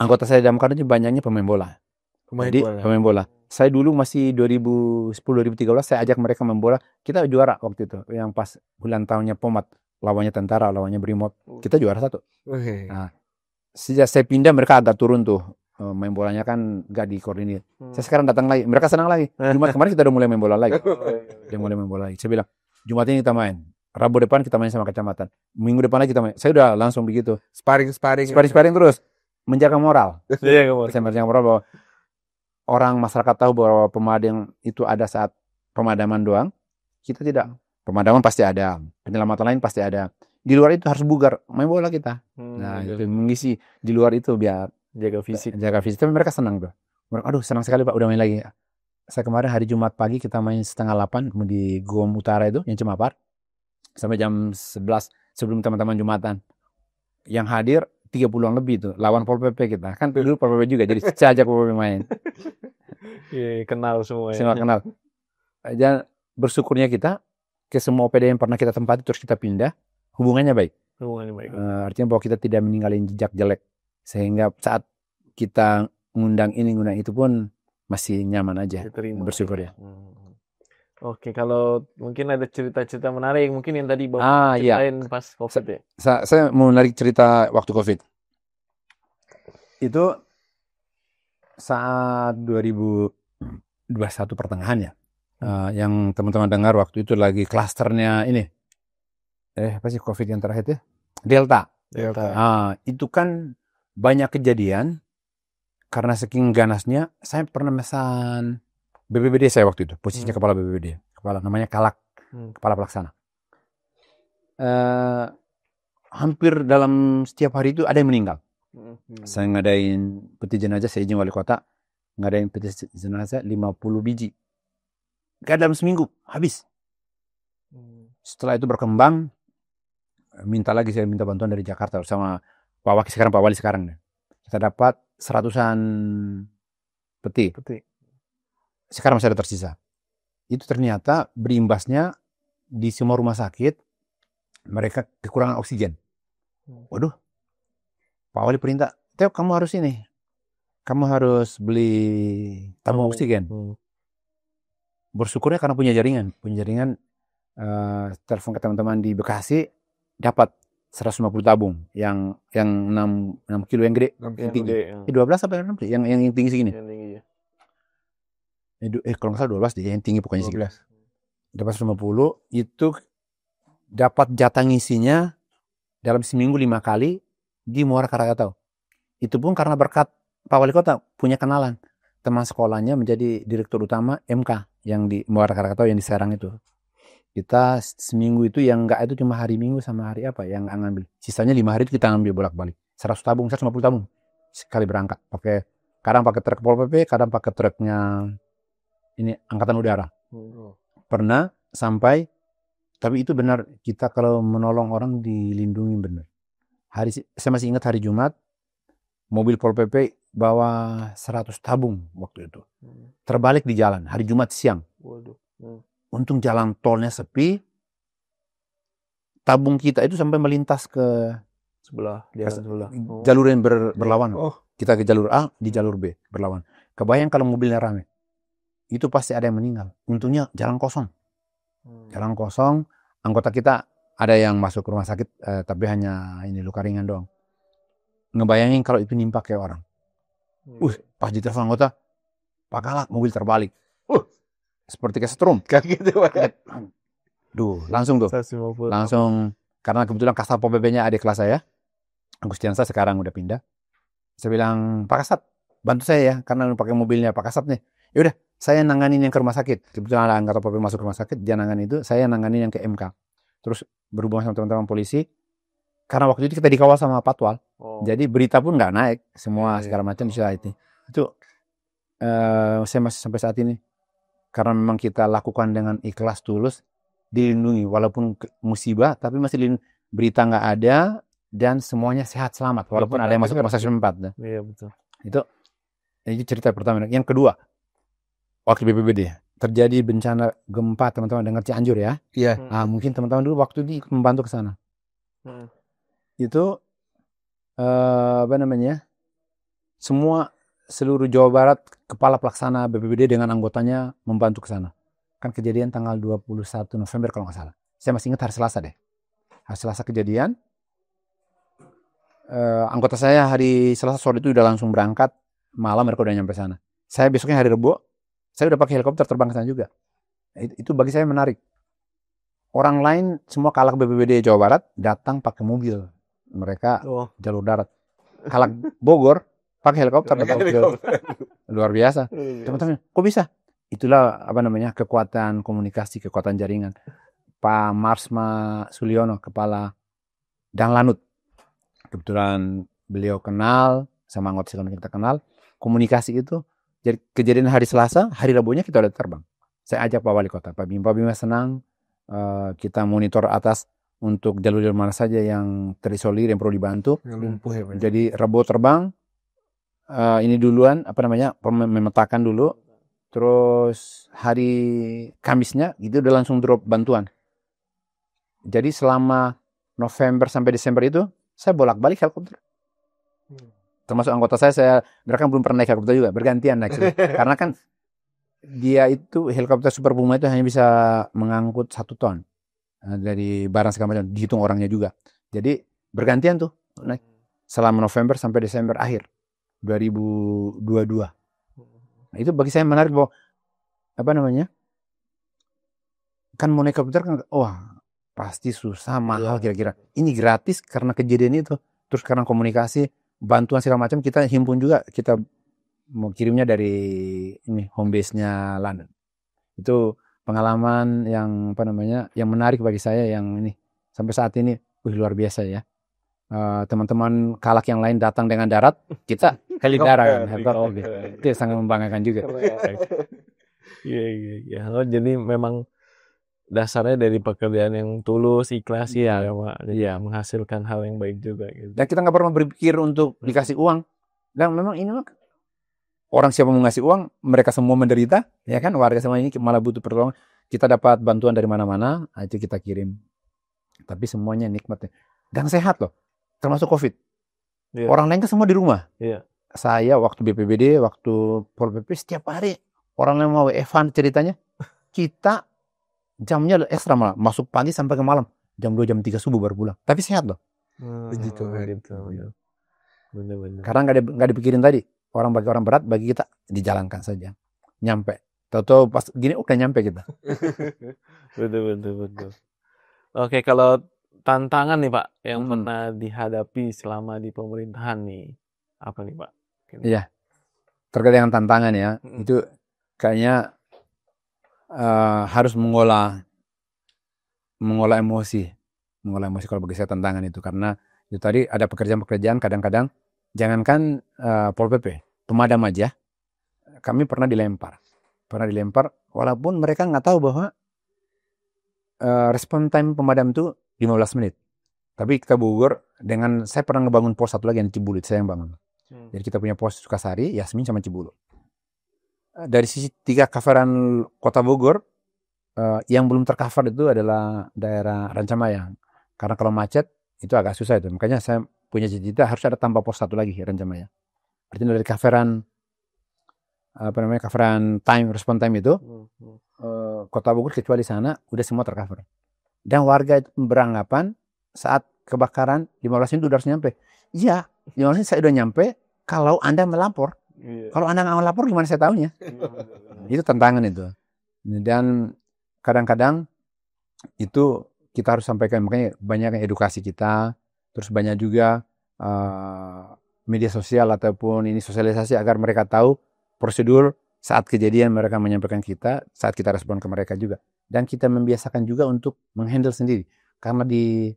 Anggota saya Damkar itu banyaknya pemain bola. Pemain bola. Saya dulu masih 2010-2013 saya ajak mereka main bola. Kita juara waktu itu. Yang pas bulan tahunnya Pomat, lawannya Tentara, lawannya Brimob. Kita juara 1. Nah, sejak saya pindah mereka agak turun tuh. Main bolanya kan gak dikoordinir. Saya sekarang datang lagi, mereka senang lagi. Jumat kemarin kita udah mulai main bola lagi. Dia mulai main bola lagi. Saya bilang, Jumat ini kita main. Rabu depan kita main sama kecamatan. Minggu depan lagi kita main. Saya udah langsung begitu. Sparring terus. Menjaga moral. Saya menjaga moral bahwa orang masyarakat tahu bahwa pemadam itu ada saat pemadaman doang. Kita tidak. Pemadaman pasti ada. Penyelamatan lain pasti ada. Di luar itu harus bugar. Main bola kita. Nah, itu mengisi di luar itu biar jaga fisik. Tapi mereka senang tuh. Aduh senang sekali Pak udah main lagi. Saya kemarin hari Jumat pagi kita main 7:30 di Gom Utara itu yang Cemapar. Sampai jam 11 sebelum teman-teman Jumatan. Yang hadir 30-an lebih tuh. Lawan Pol PP kita. Kan dulu Pol PP juga. Jadi saya ajak Pol PP main. Iya, kenal semua ya. Semua kenal. Dan bersyukurnya kita ke semua OPD yang pernah kita tempati terus kita pindah. Hubungannya baik. Artinya bahwa kita tidak meninggalin jejak jelek. Sehingga saat kita ngundang ini, ngundang itu pun masih nyaman aja. Bersyukur ya. Oke, kalau mungkin ada cerita-cerita menarik, mungkin yang tadi Bapak ceritain pas COVID ya. Saya mau menarik cerita waktu COVID. Itu saat 2021 pertengahan ya. Yang teman-teman dengar waktu itu lagi klasternya ini. Apa sih COVID yang terakhir itu? Delta. Itu kan banyak kejadian. Karena saking ganasnya, saya pernah mesan BPBD saya waktu itu, posisinya kepala BPBD, kepala namanya Kalak. kepala pelaksana. Hampir dalam setiap hari itu ada yang meninggal. Saya ngadain peti jenazah, saya izin wali kota ngadain peti jenazah 50 biji. Gak dalam seminggu habis. Setelah itu berkembang, saya minta bantuan dari Jakarta sama Pak Wali sekarang. Kita dapat 100-an peti. Sekarang masih ada tersisa. Itu ternyata berimbasnya di semua rumah sakit mereka kekurangan oksigen. Waduh, Pak Wali perintah, Teo kamu harus beli tabung oksigen. Bersyukurnya karena punya jaringan, telepon ke teman-teman di Bekasi dapat 150 tabung yang 6 kilo yang gede, yang tinggi. 12 apa yang tinggi segini. Kalau nggak salah 12 deh, yang tinggi pokoknya segini. Dapat 150 itu dapat jatah ngisinya dalam seminggu 5 kali di Muara Karangtau. Itu pun karena berkat Pak Wali Kota punya kenalan teman sekolahnya menjadi direktur utama MK yang di Muara Karangtau yang di Serang itu. Kita seminggu itu yang enggak itu cuma hari Minggu sama hari apa yang enggak ngambil. Sisanya 5 hari itu kita ngambil bolak-balik. 100 tabung, 150 tabung sekali berangkat. Kadang pakai truk Pol PP, kadang pakai truknya ini Angkatan Udara. Pernah sampai, tapi itu benar, kita kalau menolong orang dilindungi benar. Saya masih ingat hari Jumat, mobil Pol PP bawa 100 tabung waktu itu. Terbalik di jalan, hari Jumat siang. Untung jalan tolnya sepi, tabung kita itu sampai melintas ke jalur yang berlawan. Kita ke jalur A, di jalur B berlawan. Kebayang kalau mobilnya rame, itu pasti ada yang meninggal. Untungnya jalan kosong. Jalan kosong, anggota kita ada yang masuk ke rumah sakit, tapi hanya ini luka ringan doang. Ngebayangin kalau itu nimpa kayak orang. Pas ditelepon anggota, Pak Kalak, mobil terbalik. Seperti kesetrum. Kayak gitu, Pak. Langsung tuh. Langsung, karena kebetulan Kasat Pol PP-nya adik kelas saya, Agustiansa, sekarang udah pindah. Saya bilang, Pak Kasat, bantu saya ya, karena pakai mobilnya Pak Kasat nih. Yaudah, saya nanganin yang ke rumah sakit. Kebetulan ada anggota Pol PP masuk ke rumah sakit, dia nanganin itu, saya nanganin yang ke MK. Terus berhubungan sama teman-teman polisi, karena waktu itu kita dikawal sama Patwal. Jadi berita pun nggak naik, semua segala macam bisa itu. Itu saya masih sampai saat ini, karena memang kita lakukan dengan ikhlas tulus, dilindungi walaupun musibah, tapi masih berita nggak ada dan semuanya sehat selamat walaupun ada yang masuk rumah sakit 4. Iya betul. Itu cerita pertama. Yang kedua, waktu BPBD terjadi bencana gempa, teman-teman dengar Cianjur ya? Iya. Mungkin teman-teman dulu waktu itu ikut membantu ke sana. Itu seluruh Jawa Barat, kepala pelaksana BPBD dengan anggotanya membantu ke sana. Kan kejadian tanggal 21 November kalau nggak salah. Saya masih ingat hari Selasa deh. Hari Selasa kejadian. Anggota saya hari Selasa sore itu udah langsung berangkat. Malam mereka udah nyampe sana. Saya besoknya hari Rebo, saya udah pakai helikopter terbang ke sana juga. Itu bagi saya menarik. Orang lain semua Kalak BPBD Jawa Barat datang pakai mobil. Mereka jalur darat. Kalak Bogor pakai helikopter. Luar biasa. Teman-teman, kok bisa? Itulah kekuatan komunikasi, kekuatan jaringan. Pak Marsma Suliono, kepala Danglanut. Kebetulan beliau kenal sama anggota sekolah kita kenal. Komunikasi itu, jadi kejadian hari Selasa, hari Rabunya kita udah terbang. Saya ajak Pak Wali Kota, Pak Bima senang. Kita monitor atas untuk jalur mana saja yang terisolir, yang perlu dibantu. Jadi Rabu terbang, ini duluan, memetakan dulu. Terus hari Kamisnya gitu udah langsung drop bantuan. Jadi selama November sampai Desember itu saya bolak-balik helikopter. Termasuk anggota saya mereka belum pernah naik helikopter juga, bergantian naik. Karena kan dia itu helikopter Super Puma itu hanya bisa mengangkut 1 ton dari barang segala macam, dihitung orangnya juga. Jadi bergantian tuh naik selama November sampai Desember akhir 2022. Nah, itu bagi saya menarik bahwa kan mau naik komputer kan pasti susah, mahal kira-kira. Ini gratis karena kejadian itu. Terus karena komunikasi, bantuan segala macam kita himpun juga, kita mau kirimnya dari home base-nya London. Itu pengalaman yang yang menarik bagi saya yang ini sampai saat ini luar biasa ya. Teman-teman Kalak yang lain datang dengan darat, kita heli darat, itu sangat membanggakan juga. Iya. Oh, jadi memang dasarnya dari pekerjaan yang tulus, ikhlas, ya Pak. Jadi menghasilkan hal yang baik juga. Gitu. Dan kita nggak pernah berpikir untuk dikasih uang. Dan memang ini orang siapa mau ngasih uang, mereka semua menderita, ya kan? Warga semua ini malah butuh pertolongan. Kita dapat bantuan dari mana-mana, itu kita kirim. Tapi semuanya nikmat dan sehat loh. Termasuk COVID. Yeah. Orang lain kan semua di rumah. Yeah. Saya waktu BPBD, waktu Pol PP setiap hari orang yang mau Evan ceritanya, kita jamnya ekstra malah masuk pagi sampai ke malam, jam 2 jam 3 subuh baru pulang. Tapi sehat loh. Begitu. Benar. Karena nggak dipikirin tadi. Bagi orang berat, bagi kita dijalankan saja. Nyampe. Tahu-tahu pas gini udah nyampe kita. Betul. Oke, kalau tantangan nih Pak yang pernah dihadapi selama di pemerintahan nih, apa nih Pak? Iya, terkait dengan tantangan ya, itu kayaknya harus mengolah emosi kalau bagi saya tantangan itu, karena itu tadi ada pekerjaan kadang-kadang jangankan Pol PP, pemadam aja, kami pernah dilempar walaupun mereka nggak tahu bahwa respon time pemadam itu 15 menit. Tapi kita Bogor saya pernah ngebangun pos satu lagi yang di Cibulut, saya yang bangun. Jadi kita punya pos Sukasari, Yasmin sama Cibulut. Dari sisi 3 coveran kota Bogor, yang belum tercover itu adalah daerah Rancamaya. Karena kalau macet itu agak susah itu. Makanya saya punya cita-cita harus ada tambah pos satu lagi Rancamaya. Artinya dari coveran coveran respon time itu, kota Bogor kecuali sana udah semua tercover. Dan warga itu beranggapan saat kebakaran 15 menit udah harus nyampe. Iya, 15 menit saya udah nyampe kalau Anda melapor. Kalau Anda nggak melapor gimana saya tahunya? Itu tantangan itu. Dan kadang-kadang itu kita harus sampaikan, makanya banyak edukasi kita, terus banyak juga media sosial ataupun ini sosialisasi agar mereka tahu prosedur saat kejadian mereka menyampaikan kita, saat kita respon ke mereka juga. Dan kita membiasakan juga untuk menghandle sendiri. Karena di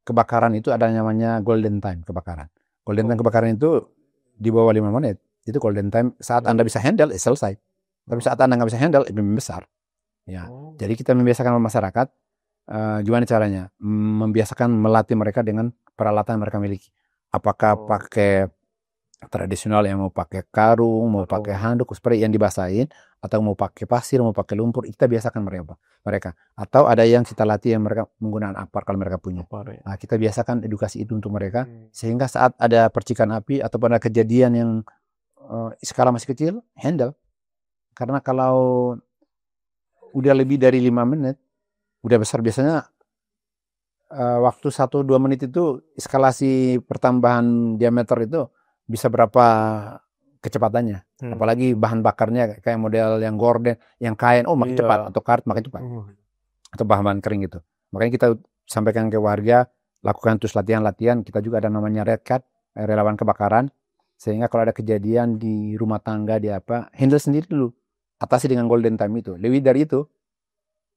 kebakaran itu ada namanya golden time kebakaran. Golden time kebakaran itu di bawah 5 menit. Itu golden time saat Anda bisa handle, selesai. Tapi saat Anda nggak bisa handle, lebih besar. Ya. Jadi kita membiasakan masyarakat, gimana caranya? Membiasakan melatih mereka dengan peralatan yang mereka miliki. Apakah pakai tradisional yang mau pakai karung, mau pakai handuk, spray yang dibasahin, atau mau pakai pasir, mau pakai lumpur, kita biasakan mereka. Atau ada yang kita latih yang mereka menggunakan apar kalau mereka punya. Nah, kita biasakan edukasi itu untuk mereka, sehingga saat ada percikan api atau pada kejadian yang skala masih kecil, handle. Karena kalau udah lebih dari 5 menit, udah besar biasanya waktu 1-2 menit itu eskalasi pertambahan diameter itu bisa berapa kecepatannya. Apalagi bahan bakarnya kayak model yang gorden, yang kain, makin cepat, atau karet makin cepat. Atau bahan kering gitu. Makanya kita sampaikan ke warga, lakukan terus latihan-latihan. Kita juga ada namanya Red Cat, relawan kebakaran. Sehingga kalau ada kejadian di rumah tangga, di apa, handle sendiri dulu. Atasi dengan golden time itu. Lebih dari itu,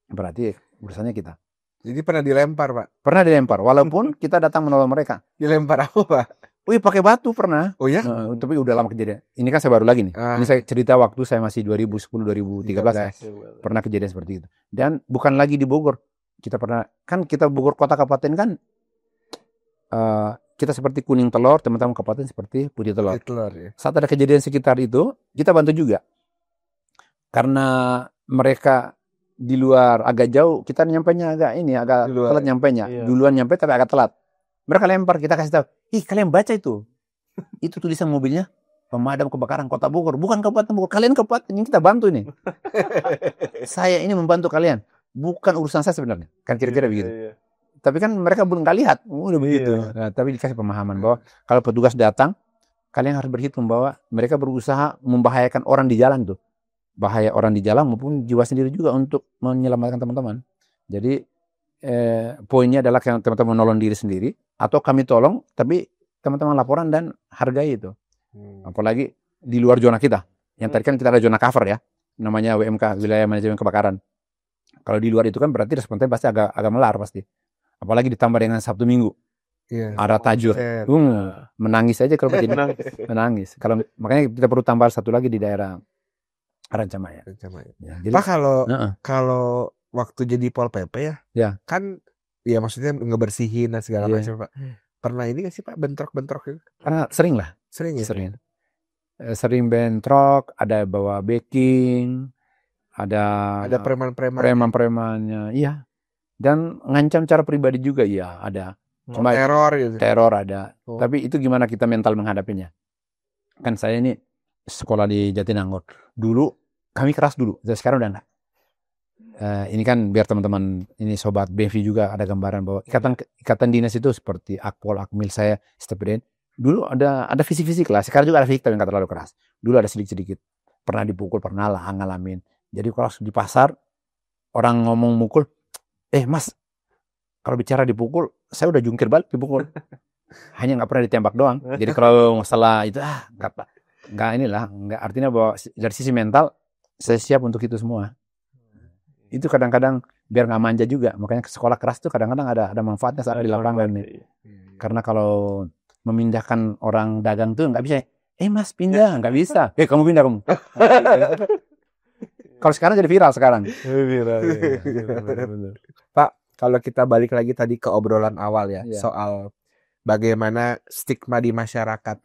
berarti urusannya kita. Jadi pernah dilempar, Pak? Pernah dilempar, walaupun kita datang menolong mereka. Dilempar apa, Pak? Wih, pakai batu pernah. Oh ya? Tapi udah lama kejadian. Ini kan saya baru lagi nih. Ini saya cerita waktu saya masih 2010-2013. Pernah kejadian seperti itu. Dan bukan lagi di Bogor. Kita Bogor kota kabupaten kan, kita seperti Kuning Telur, teman-teman kabupaten seperti Putih Telur. Ya. Saat ada kejadian sekitar itu, kita bantu juga. Karena mereka di luar agak jauh, kita nyampainya agak telat nyampainya. Duluan nyampe tapi agak telat. Mereka lempar, kita kasih tahu, kalian baca itu. Itu tulisan mobilnya pemadam kebakaran Kota Bogor, bukan Kabupaten Bogor. Kalian kabupaten yang kita bantu ini. Saya ini membantu kalian, bukan urusan saya sebenarnya. Kan kira-kira begitu. Tapi kan mereka belum nggak lihat, udah begitu. Nah, tapi dikasih pemahaman bahwa kalau petugas datang, kalian harus berhitung bahwa mereka berusaha membahayakan orang di jalan tuh. Bahaya orang di jalan maupun jiwa sendiri juga untuk menyelamatkan teman-teman. Jadi poinnya adalah teman-teman menolong diri sendiri atau kami tolong, tapi teman-teman laporan dan hargai itu. Apalagi di luar zona kita. Yang tadi kan kita ada zona cover ya, namanya WMK, Wilayah Manajemen Kebakaran. Kalau di luar itu kan berarti responnya pasti agak melar pasti. Apalagi ditambah dengan Sabtu Minggu. Iya. Ada tajur. Menangis aja kalau begini. Menangis. Kalau makanya kita perlu tambah satu lagi di daerah Rancamaya. Ya, jadi, Pak, kalau waktu jadi Pol PP ya, kan ya maksudnya ngebersihin dan segala macam, Pak. Pernah ini nggak sih, Pak, bentrok-bentrok gitu? Karena sering lah. Sering ya? Sering bentrok, ada bawa backing, ada preman-premannya, iya. Dan ngancam cara pribadi juga, iya, ada. Cuma teror gitu. Teror ada. Tapi itu gimana kita mental menghadapinya? Kan saya ini sekolah di Jatinangor. Dulu kami keras dulu, sekarang udah enggak. Ini kan biar teman-teman ini sobat BMV juga ada gambaran bahwa ikatan dinas itu seperti Akpol, Akmil, saya Stepeden. Dulu ada fisik-fisik lah. Sekarang juga ada fisik tapi nggak terlalu keras. Dulu ada sedikit-sedikit. Pernah dipukul, pernah lah ngalamin. Jadi kalau di pasar orang ngomong mukul, Mas, kalau bicara dipukul, saya udah jungkir balik dipukul. Hanya nggak pernah ditembak doang. Jadi kalau masalah itu nggak inilah, nggak, artinya bahwa dari sisi mental saya siap untuk itu semua. Itu kadang-kadang biar nggak manja juga. Makanya sekolah keras tuh kadang-kadang ada manfaatnya saat di lapangan nih. Karena kalau memindahkan orang dagang tuh nggak bisa. Mas pindah, nggak bisa. Kamu pindah kamu. Kalau sekarang jadi viral sekarang. Viral. Pak, kalau kita balik lagi tadi ke obrolan awal ya, soal bagaimana stigma di masyarakat.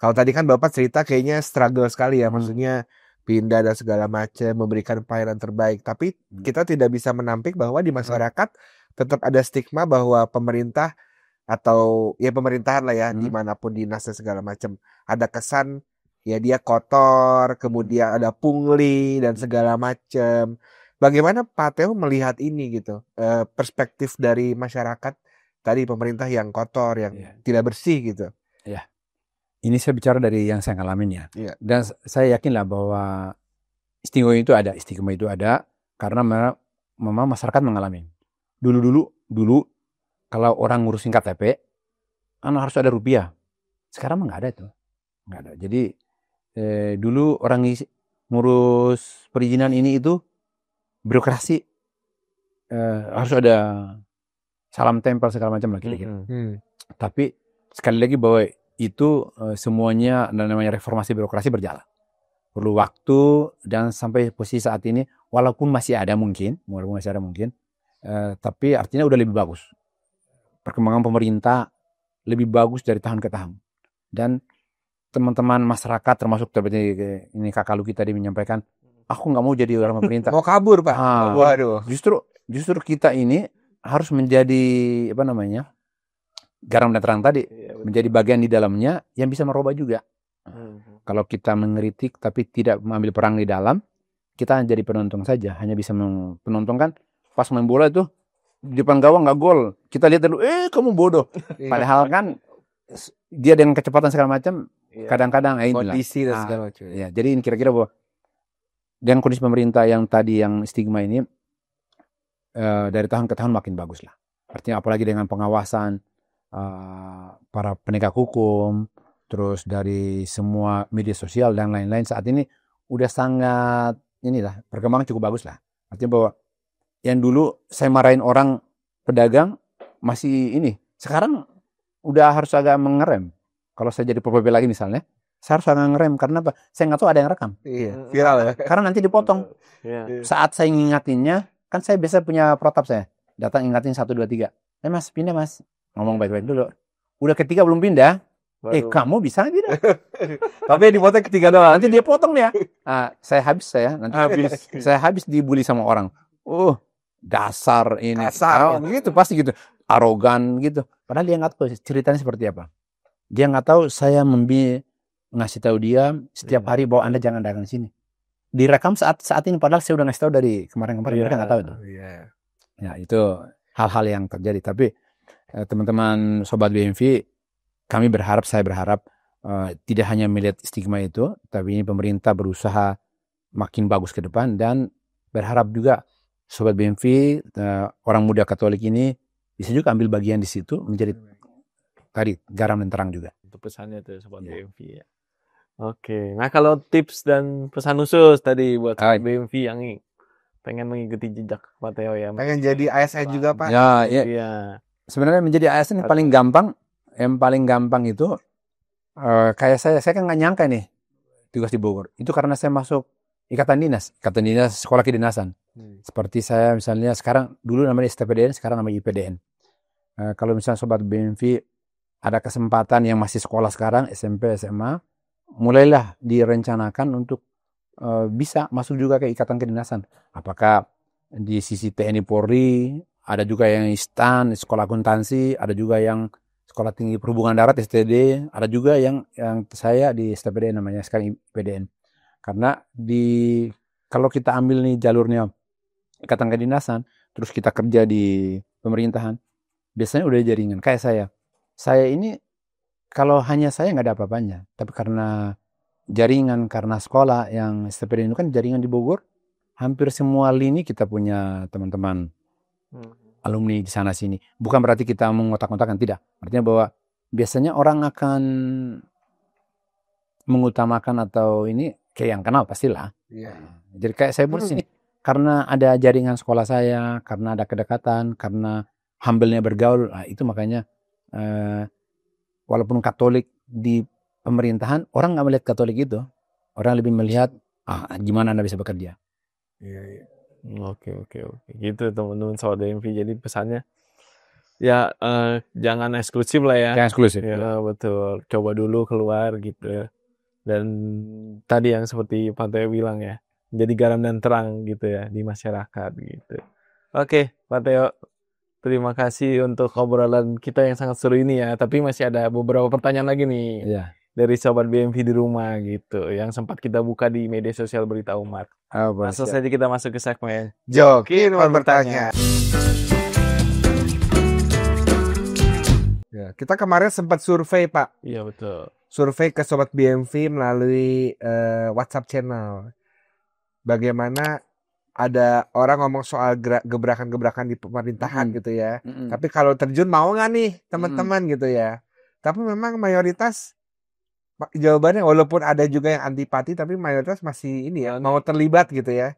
Kalau tadi kan Bapak cerita kayaknya struggle sekali ya, maksudnya pindah dan segala macam, memberikan pelayanan terbaik. Tapi kita tidak bisa menampik bahwa di masyarakat tetap ada stigma bahwa pemerintah atau ya pemerintahan lah ya, dimanapun dinas dan segala macam, ada kesan ya dia kotor, kemudian ada pungli dan segala macam. Bagaimana Pak Theo melihat ini gitu, perspektif dari masyarakat tadi, pemerintah yang kotor, yang tidak bersih gitu? Ya, ini saya bicara dari yang saya ngalamin ya. Dan saya yakin lah bahwa stigma itu ada karena memang masyarakat mengalami. Dulu kalau orang ngurusin KTP, harus ada rupiah. Sekarang nggak ada itu, nggak ada. Jadi dulu orang ngurus perizinan ini itu birokrasi, harus ada salam tempel segala macam lah kira-kira. Tapi sekali lagi bahwa itu semuanya dan namanya reformasi birokrasi berjalan. Perlu waktu dan sampai posisi saat ini walaupun masih ada mungkin, tapi artinya udah lebih bagus. Perkembangan pemerintah lebih bagus dari tahun ke tahun. Dan teman-teman masyarakat termasuk seperti ini Kakak Luki tadi menyampaikan, aku nggak mau jadi orang pemerintah. Mau kabur, Pak. Waduh. Justru kita ini harus menjadi garam dan terang tadi, menjadi bagian di dalamnya yang bisa merubah juga. Kalau kita mengkritik tapi tidak mengambil perang di dalam, kita jadi penonton saja, hanya bisa penonton kan pas main bola itu di depan gawang nggak gol, kita lihat dulu, kamu bodoh. Padahal kan dia dengan kecepatan segala macam, kadang-kadang kondisi dan segala macam. Ya, jadi ini kira-kira bahwa dengan kondisi pemerintah yang tadi yang stigma ini dari tahun ke tahun makin bagus lah. Artinya apalagi dengan pengawasan para penegak hukum, terus dari semua media sosial dan lain-lain saat ini udah sangat perkembangan cukup bagus lah. Artinya bahwa yang dulu saya marahin orang pedagang masih sekarang udah harus agak mengerem. Kalau saya jadi PPP lagi misalnya, saya harus agak ngerem karena apa? Saya nggak tahu ada yang rekam. Viral ya. Karena nanti dipotong. Saat saya ngingatinnya, kan saya biasa punya protap saya. Datang ingatin 1, 2, 3. Mas, pindah Mas. Ngomong baik-baik dulu. Udah ketiga belum pindah. Kamu bisa nggak pindah? Tapi dipotong ketiga doang. Nanti dia potong dia. Saya habis dibully sama orang. Dasar ini. Gitu pasti gitu. Arogan gitu. Padahal dia nggak tahu ceritanya seperti apa. Dia nggak tahu saya ngasih tahu dia setiap hari bahwa Anda jangan dagang sini. Direkam saat ini padahal saya udah ngasih tahu dari kemarin-kemarin. Mereka nggak tahu itu. Ya itu hal-hal yang terjadi. Tapi teman-teman sobat BMV, saya berharap tidak hanya melihat stigma itu, tapi ini pemerintah berusaha makin bagus ke depan dan berharap juga sobat BMV, orang muda Katolik ini bisa juga ambil bagian di situ menjadi tadi garam dan terang juga. Itu pesannya tuh sobat BMV ya. Oke, nah kalau tips dan pesan khusus tadi buat BMV yang pengen mengikuti jejak Pak Theo ya. Pengen jadi ASN juga Pak? Ya, Iya. sebenarnya menjadi ASN yang paling gampang. Yang paling gampang itu kayak saya kan nggak nyangka nih tugas di Bogor. Itu karena saya masuk ikatan dinas sekolah kedinasan. Seperti saya misalnya sekarang dulu namanya STPDN, sekarang namanya IPDN. Kalau misalnya sobat BMV ada kesempatan yang masih sekolah sekarang SMP SMA, mulailah direncanakan untuk bisa masuk juga ke ikatan kedinasan. Apakah di sisi TNI Polri, ada juga yang STAN, sekolah akuntansi, ada juga yang sekolah tinggi perhubungan darat STD, ada juga yang saya di STPDN namanya sekarang IPDN. Karena kalau kita ambil nih jalurnya ikatan kedinasan, terus kita kerja di pemerintahan, biasanya udah jaringan. Kayak saya ini kalau hanya saya nggak ada apa-apanya, tapi karena jaringan, karena sekolah yang STPDN itu kan jaringan di Bogor, hampir semua lini kita punya teman-teman alumni di sana sini. Bukan berarti kita mengotak-ngotakan, tidak. Artinya bahwa biasanya orang akan mengutamakan atau ini kayak yang kenal pastilah. Yeah. Jadi kayak saya pun sini karena ada jaringan sekolah saya, karena ada kedekatan, karena humble-nya bergaul, itu makanya walaupun Katolik di pemerintahan, orang nggak melihat Katolik itu, orang lebih melihat gimana Anda bisa bekerja. Iya. Oke. Gitu teman-teman sobat BMV. Jadi pesannya ya jangan eksklusif lah ya. Jangan eksklusif. Ya betul. Coba dulu keluar gitu ya. Dan tadi yang seperti Pak Theo bilang ya, jadi garam dan terang gitu ya di masyarakat gitu. Oke, Pak Theo, terima kasih untuk obrolan kita yang sangat seru ini ya. Tapi masih ada beberapa pertanyaan lagi nih. Iya. Dari sobat BMV di rumah gitu, yang sempat kita buka di media sosial Berita Umat. Langsung saja kita masuk ke segmen Joki mau bertanya. Ya, kita kemarin sempat survei Pak. Iya betul. Survei ke sobat BMV melalui WhatsApp channel. Bagaimana ada orang ngomong soal gebrakan-gebrakan di pemerintahan gitu ya. Tapi kalau terjun mau nggak nih teman-teman gitu ya. Tapi memang mayoritas jawabannya walaupun ada juga yang antipati, tapi mayoritas masih ini ya, mau terlibat gitu ya.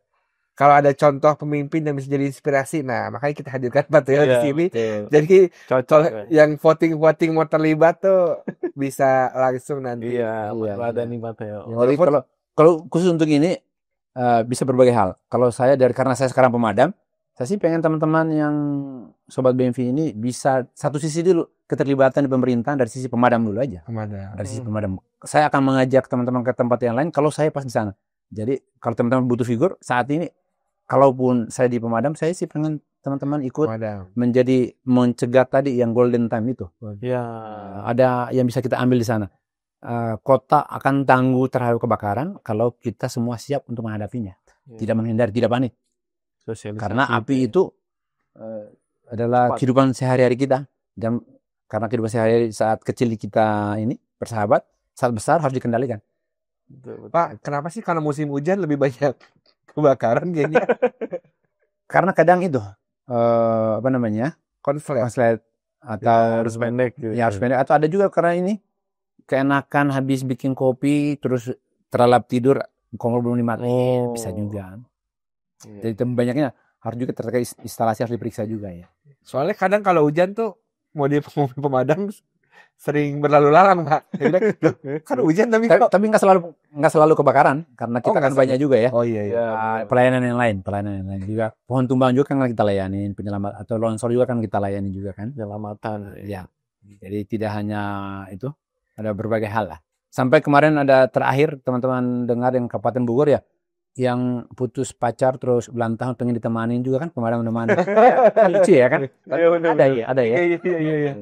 Kalau ada contoh pemimpin yang bisa jadi inspirasi, nah makanya kita hadirkan Pak Theo di sini. Jadi cocok yang voting mau terlibat tuh bisa langsung nanti. Iya, ada nih Pak Theo. Jadi kalau khusus untuk ini bisa berbagai hal. Kalau karena saya sekarang pemadam, saya sih pengen teman-teman yang sobat BMV ini bisa satu sisi dulu keterlibatan di pemerintahan dari sisi pemadam dulu aja. Dari sisi pemadam. Saya akan mengajak teman-teman ke tempat yang lain kalau saya pas di sana. Jadi kalau teman-teman butuh figur saat ini, kalaupun saya di pemadam, saya sih pengen teman-teman ikut mencegah tadi yang golden time itu. Ya. Ada yang bisa kita ambil di sana. Kota akan tangguh terhadap kebakaran kalau kita semua siap untuk menghadapinya. Tidak menghindari, tidak panik. Karena api itu adalah kehidupan sehari-hari kita. Dan karena kehidupan sehari-hari saat kecil kita ini bersahabat, saat besar harus dikendalikan. Betul. Pak, kenapa sih kalau musim hujan lebih banyak kebakaran kayaknya? Karena kadang itu konslet atau harus pendek gitu. Ya harus pendek, atau ada juga karena ini keenakan habis bikin kopi terus terlelap tidur, kompor belum dimatiin, bisa juga. Jadi banyaknya harus juga terkait instalasi harus diperiksa juga ya. Soalnya kadang kalau hujan tuh mobil pemadam sering berlalu lalang Pak. Kan hujan tapi nggak selalu kebakaran karena kita kan banyak juga ya. Oh iya. Pelayanan yang lain juga. Pohon tumbang juga kan kita layanin, penyelamat atau longsor juga kan kita layani juga kan. Penyelamatan. Ya. Jadi tidak hanya itu, ada berbagai hal lah. Sampai kemarin ada terakhir teman-teman dengar yang Kabupaten Bogor ya, yang putus pacar terus ulang tahun pengen ditemanin juga kan pemadam menemani. Lucu ya kan? Ada ya. Iya.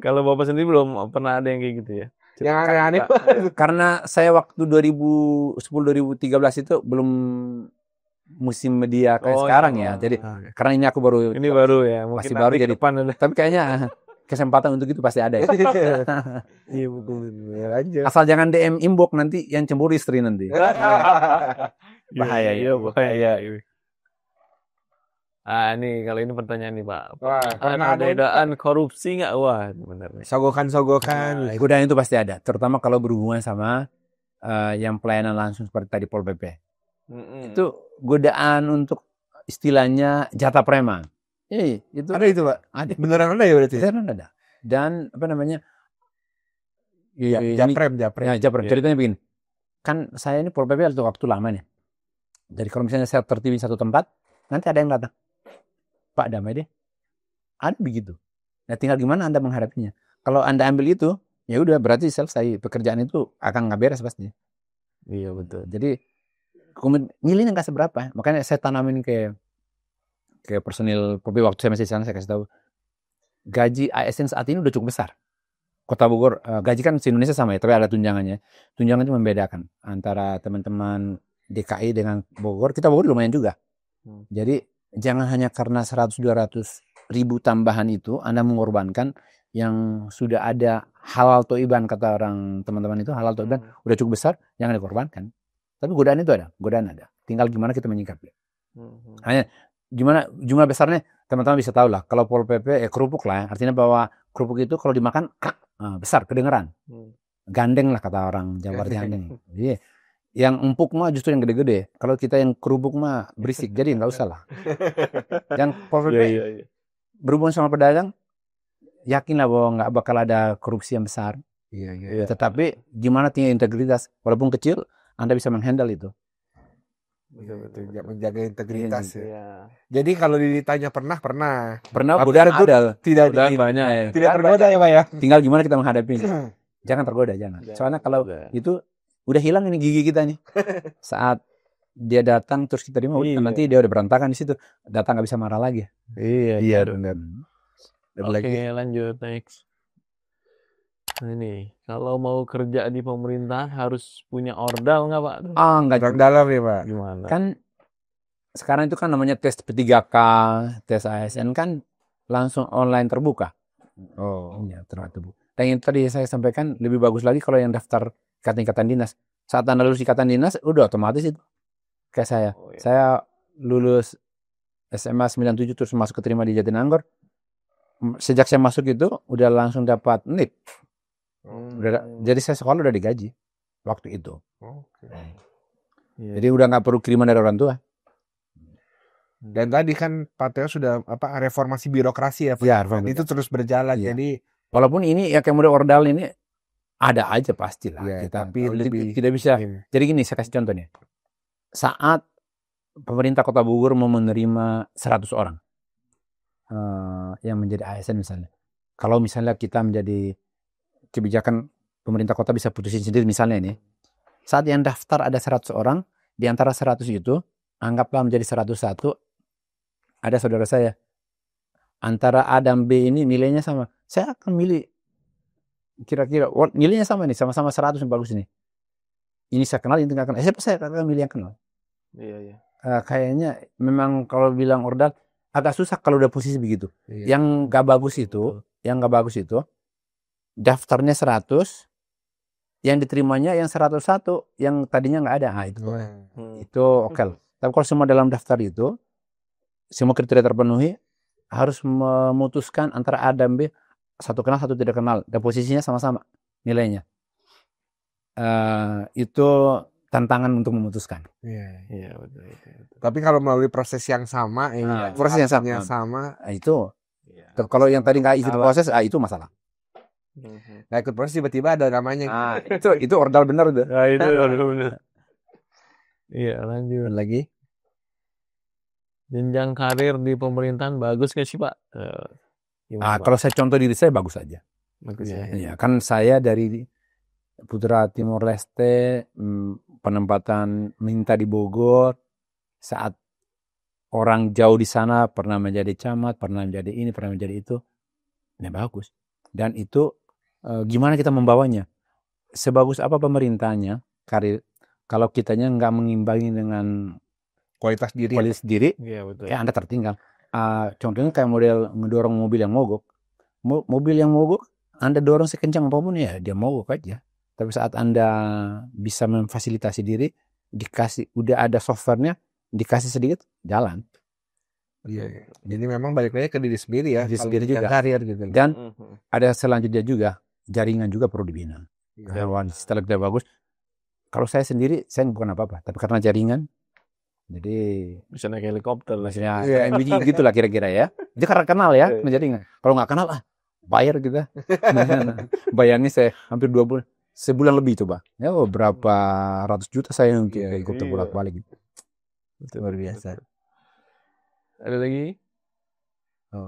Kalau Bapak sendiri belum pernah ada yang kayak gitu ya? Yang aneh-aneh. Karena saya waktu 2010-2013 itu belum musim media kayak sekarang ya. Jadi karena ini aku baru ya. Masih baru jadi depan. Tapi kayaknya kesempatan untuk itu pasti ada ya. Iya betul. Asal jangan DM inbox nanti yang cemburu istri nanti. Bahaya. Nih kalau ini pertanyaan nih Pak. Ada godaan korupsi nggak? Wah benar nih. Sogokan. Godaan itu pasti ada. Terutama kalau berhubungan sama yang pelayanan langsung seperti tadi Pol PP. Itu godaan untuk istilahnya jatah preman. Itu Ada itu, Pak? ada. Beneran ada ya berarti? Beneran ada. Dan apa namanya? Ya, Japrem. Ya, Japrem. Ceritanya begini. Kan saya ini Pol PP untuk waktu lama nih. Jadi kalau misalnya saya tertib di satu tempat, nanti ada yang datang. Pak, damai deh. Ada begitu. Nah, tinggal gimana Anda menghadapinya. Kalau Anda ambil itu, ya udah berarti selesai. Pekerjaan itu akan nggak beres pasti. Iya betul. Jadi nilainya nggak seberapa. Makanya saya tanamin ke personil PP waktu saya masih di sana, saya kasih tahu. Gaji ASN saat ini udah cukup besar. Kota Bogor, gaji kan di Indonesia sama ya, tapi ada tunjangannya. Tunjangan itu membedakan antara teman-teman DKI dengan Bogor. Kita Bogor lumayan juga. Jadi jangan hanya karena 100-200 ribu tambahan itu Anda mengorbankan yang sudah ada halal toiban, kata orang teman-teman itu, halal toiban udah cukup besar, jangan dikorbankan. Tapi godaan itu ada, tinggal gimana kita menyikapi. Hanya gimana jumlah besarnya teman-teman bisa tahu lah. Kalau Pol PP kerupuk lah, artinya bahwa kerupuk itu kalau dimakan besar, kedengeran, gandeng lah kata orang Jawa, gandeng. Jadi yang empuk mah justru yang gede-gede. Kalau kita yang kerupuk mah berisik, jadi nggak usah lah. Yang Pol PP berhubungan sama pedagang, yakinlah bahwa nggak bakal ada korupsi yang besar. Iya. Tetapi gimana tinggal integritas, walaupun kecil, Anda bisa menghandle itu. Betul. Menjaga integritas. Iya. Jadi kalau ditanya pernah. Godaan ada. Tidak banyak. Tidak tergoda ya, Pak ya. Tinggal gimana kita menghadapinya. Jangan tergoda, jangan. Soalnya kalau itu udah hilang ini gigi kita nih. Saat dia datang terus kita terima, nanti dia udah berantakan di situ. Datang nggak bisa marah lagi. Iya benar. Oke, lanjut next. Ini kalau mau kerja di pemerintahan harus punya ordal nggak, Pak? Nggak Orang dalam ya, Pak. Gimana? Kan sekarang itu kan namanya tes P3K, tes ASN kan langsung online terbuka. Iya, terbuka. Dan yang tadi saya sampaikan lebih bagus lagi kalau yang daftar ikatan dinas. Saat Anda lulus ikatan dinas, udah otomatis itu. Kayak saya. Saya lulus SMA 97 terus masuk keterima di Jatinangor. Sejak saya masuk itu udah langsung dapat NIP. Jadi saya sekolah udah digaji waktu itu. Jadi udah nggak perlu kiriman dari orang tua. Dan tadi kan Pak Teo sudah reformasi birokrasi ya, Pak. Ya, itu terus berjalan. Iya. Jadi walaupun ini ya kayak model ordal ini ada aja pastilah. Ya, kita tapi lebih tidak bisa. Jadi gini, saya kasih contohnya. Saat pemerintah Kota Bogor mau menerima 100 orang yang menjadi ASN misalnya. Kalau misalnya kita menjadi kebijakan pemerintah kota bisa putusin sendiri misalnya ini. Saat yang daftar ada 100 orang, di antara 100 itu anggaplah menjadi 101, ada saudara saya. Antara A dan B ini nilainya sama. Saya akan milih kira-kira nilainya sama nih, sama-sama 100 yang bagus ini. Ini saya kenal, ini nggak kenal. Saya akan milih yang kenal. Iya. Kayaknya memang kalau bilang ordal agak susah kalau udah posisi begitu. Yang nggak bagus itu, daftarnya 100, yang diterimanya yang 101, yang tadinya nggak ada. Itu oke. Tapi kalau semua dalam daftar itu, semua kriteria terpenuhi, harus memutuskan antara A dan B, satu kenal, satu tidak kenal, dan posisinya sama-sama nilainya. Itu tantangan untuk memutuskan. Iya betul. Tapi kalau melalui proses yang sama, proses yang sama, itu. Kalau yang tadi nggak ikut proses, itu masalah. Nggak ikut proses tiba-tiba ada namanya. Itu ordal benar udah. Itu ordal benar. Iya, lanjut lagi. Jenjang karir di pemerintahan bagus nggak sih, Pak? Kalau saya contoh diri saya bagus aja. Bagus ya. Iya, kan saya dari Putra Timor Leste, penempatan minta di Bogor, saat orang jauh di sana pernah menjadi camat, pernah menjadi ini, pernah menjadi itu, ini bagus. Dan itu gimana kita membawanya? Sebagus apa pemerintahnya, karir, kalau kitanya nggak mengimbangi dengan kualitas diri, ya, betul. Anda tertinggal. Contohnya kayak model ngedorong mobil yang mogok. Mobil yang mogok, Anda dorong sekencang apapun ya dia mogok aja. Tapi saat Anda bisa memfasilitasi diri, udah ada softwarenya, dikasih sedikit, jalan. Iya. Jadi memang balik lagi ke diri sendiri ya. Diri sendiri juga. Karir gitu. Dan ada selanjutnya juga, jaringan juga perlu dibina. Setelah kita bagus, kalau saya sendiri, saya bukan apa-apa. Tapi karena jaringan, Jadi Bisa naik helikopter lah. maksudnya gitu lah kira-kira ya. Dia karena kenal ya, menjadi kalau nggak kenal bayar kita. Bayarnya saya hampir 2 bulan, sebulan lebih coba. Ya berapa ratus juta saya untuk helikopter bolak-balik gitu. Itu luar biasa. Ada lagi?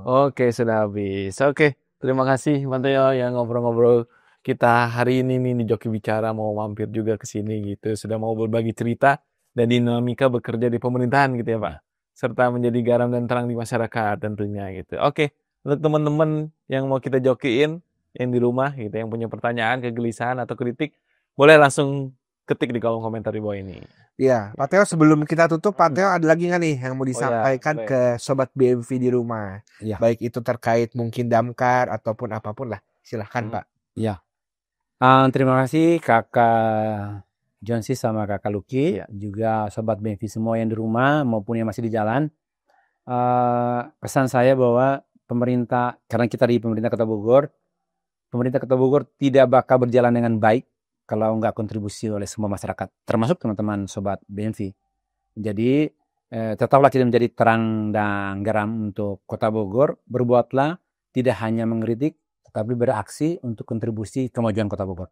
Oke, sudah habis. Oke, terima kasih Mateo yang ngobrol-ngobrol kita hari ini nih di Joki Bicara, mau mampir juga ke sini gitu. Sudah mau berbagi cerita dan dinamika bekerja di pemerintahan gitu ya Pak. Serta menjadi garam dan terang di masyarakat tentunya gitu. Oke, untuk teman-teman yang mau kita jokiin, yang di rumah gitu, yang punya pertanyaan, kegelisahan atau kritik, boleh langsung ketik di kolom komentar di bawah ini. Ya, Pak Teo, sebelum kita tutup, Pak Teo ada lagi nggak nih yang mau disampaikan ke Sobat BMV di rumah? Iya. Baik itu terkait mungkin damkar ataupun apapun lah. Silahkan Pak. Iya. Terima kasih Kakak Jonsi sama Kakak Luki, juga Sobat BMV semua yang di rumah maupun yang masih di jalan. Pesan saya bahwa pemerintah, karena kita di pemerintah Kota Bogor tidak bakal berjalan dengan baik kalau nggak kontribusi oleh semua masyarakat, termasuk teman-teman Sobat BMV. Jadi tetaplah kita menjadi terang dan garam untuk Kota Bogor. Berbuatlah, tidak hanya mengkritik, tetapi beraksi untuk kontribusi kemajuan Kota Bogor.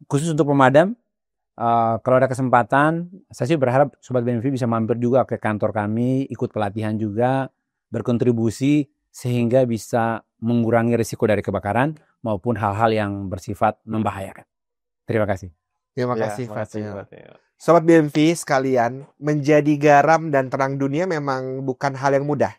Khusus untuk pemadam, kalau ada kesempatan, saya sih berharap Sobat BMV bisa mampir juga ke kantor kami, ikut pelatihan juga, berkontribusi sehingga bisa mengurangi risiko dari kebakaran maupun hal-hal yang bersifat membahayakan. Terima kasih. Terima kasih Pak Teo. Sobat BMV sekalian, menjadi garam dan terang dunia memang bukan hal yang mudah.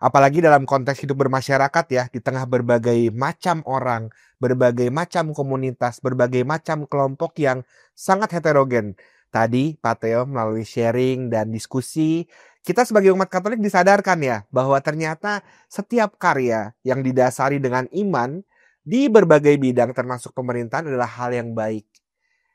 Apalagi dalam konteks hidup bermasyarakat ya, di tengah berbagai macam orang, berbagai macam komunitas, berbagai macam kelompok yang sangat heterogen. Tadi Pak Teo melalui sharing dan diskusi, kita sebagai umat Katolik disadarkan ya, bahwa ternyata setiap karya yang didasari dengan iman di berbagai bidang termasuk pemerintahan adalah hal yang baik.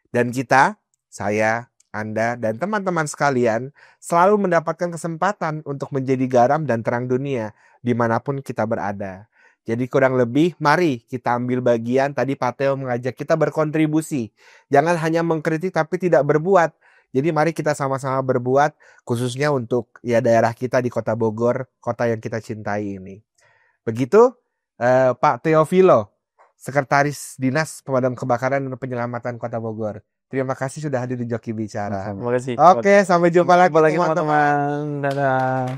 Dan kita, saya, Anda, dan teman-teman sekalian selalu mendapatkan kesempatan untuk menjadi garam dan terang dunia dimanapun kita berada. Jadi kurang lebih mari kita ambil bagian. Tadi Pak Teo mengajak kita berkontribusi. Jangan hanya mengkritik tapi tidak berbuat. Jadi mari kita sama-sama berbuat, khususnya untuk ya daerah kita di Kota Bogor, kota yang kita cintai ini. Begitu Pak Teofilo, Sekretaris Dinas Pemadam Kebakaran dan Penyelamatan Kota Bogor. Terima kasih sudah hadir di Joki Bicara. Terima kasih. Oke, sampai jumpa lagi teman-teman. Dadah.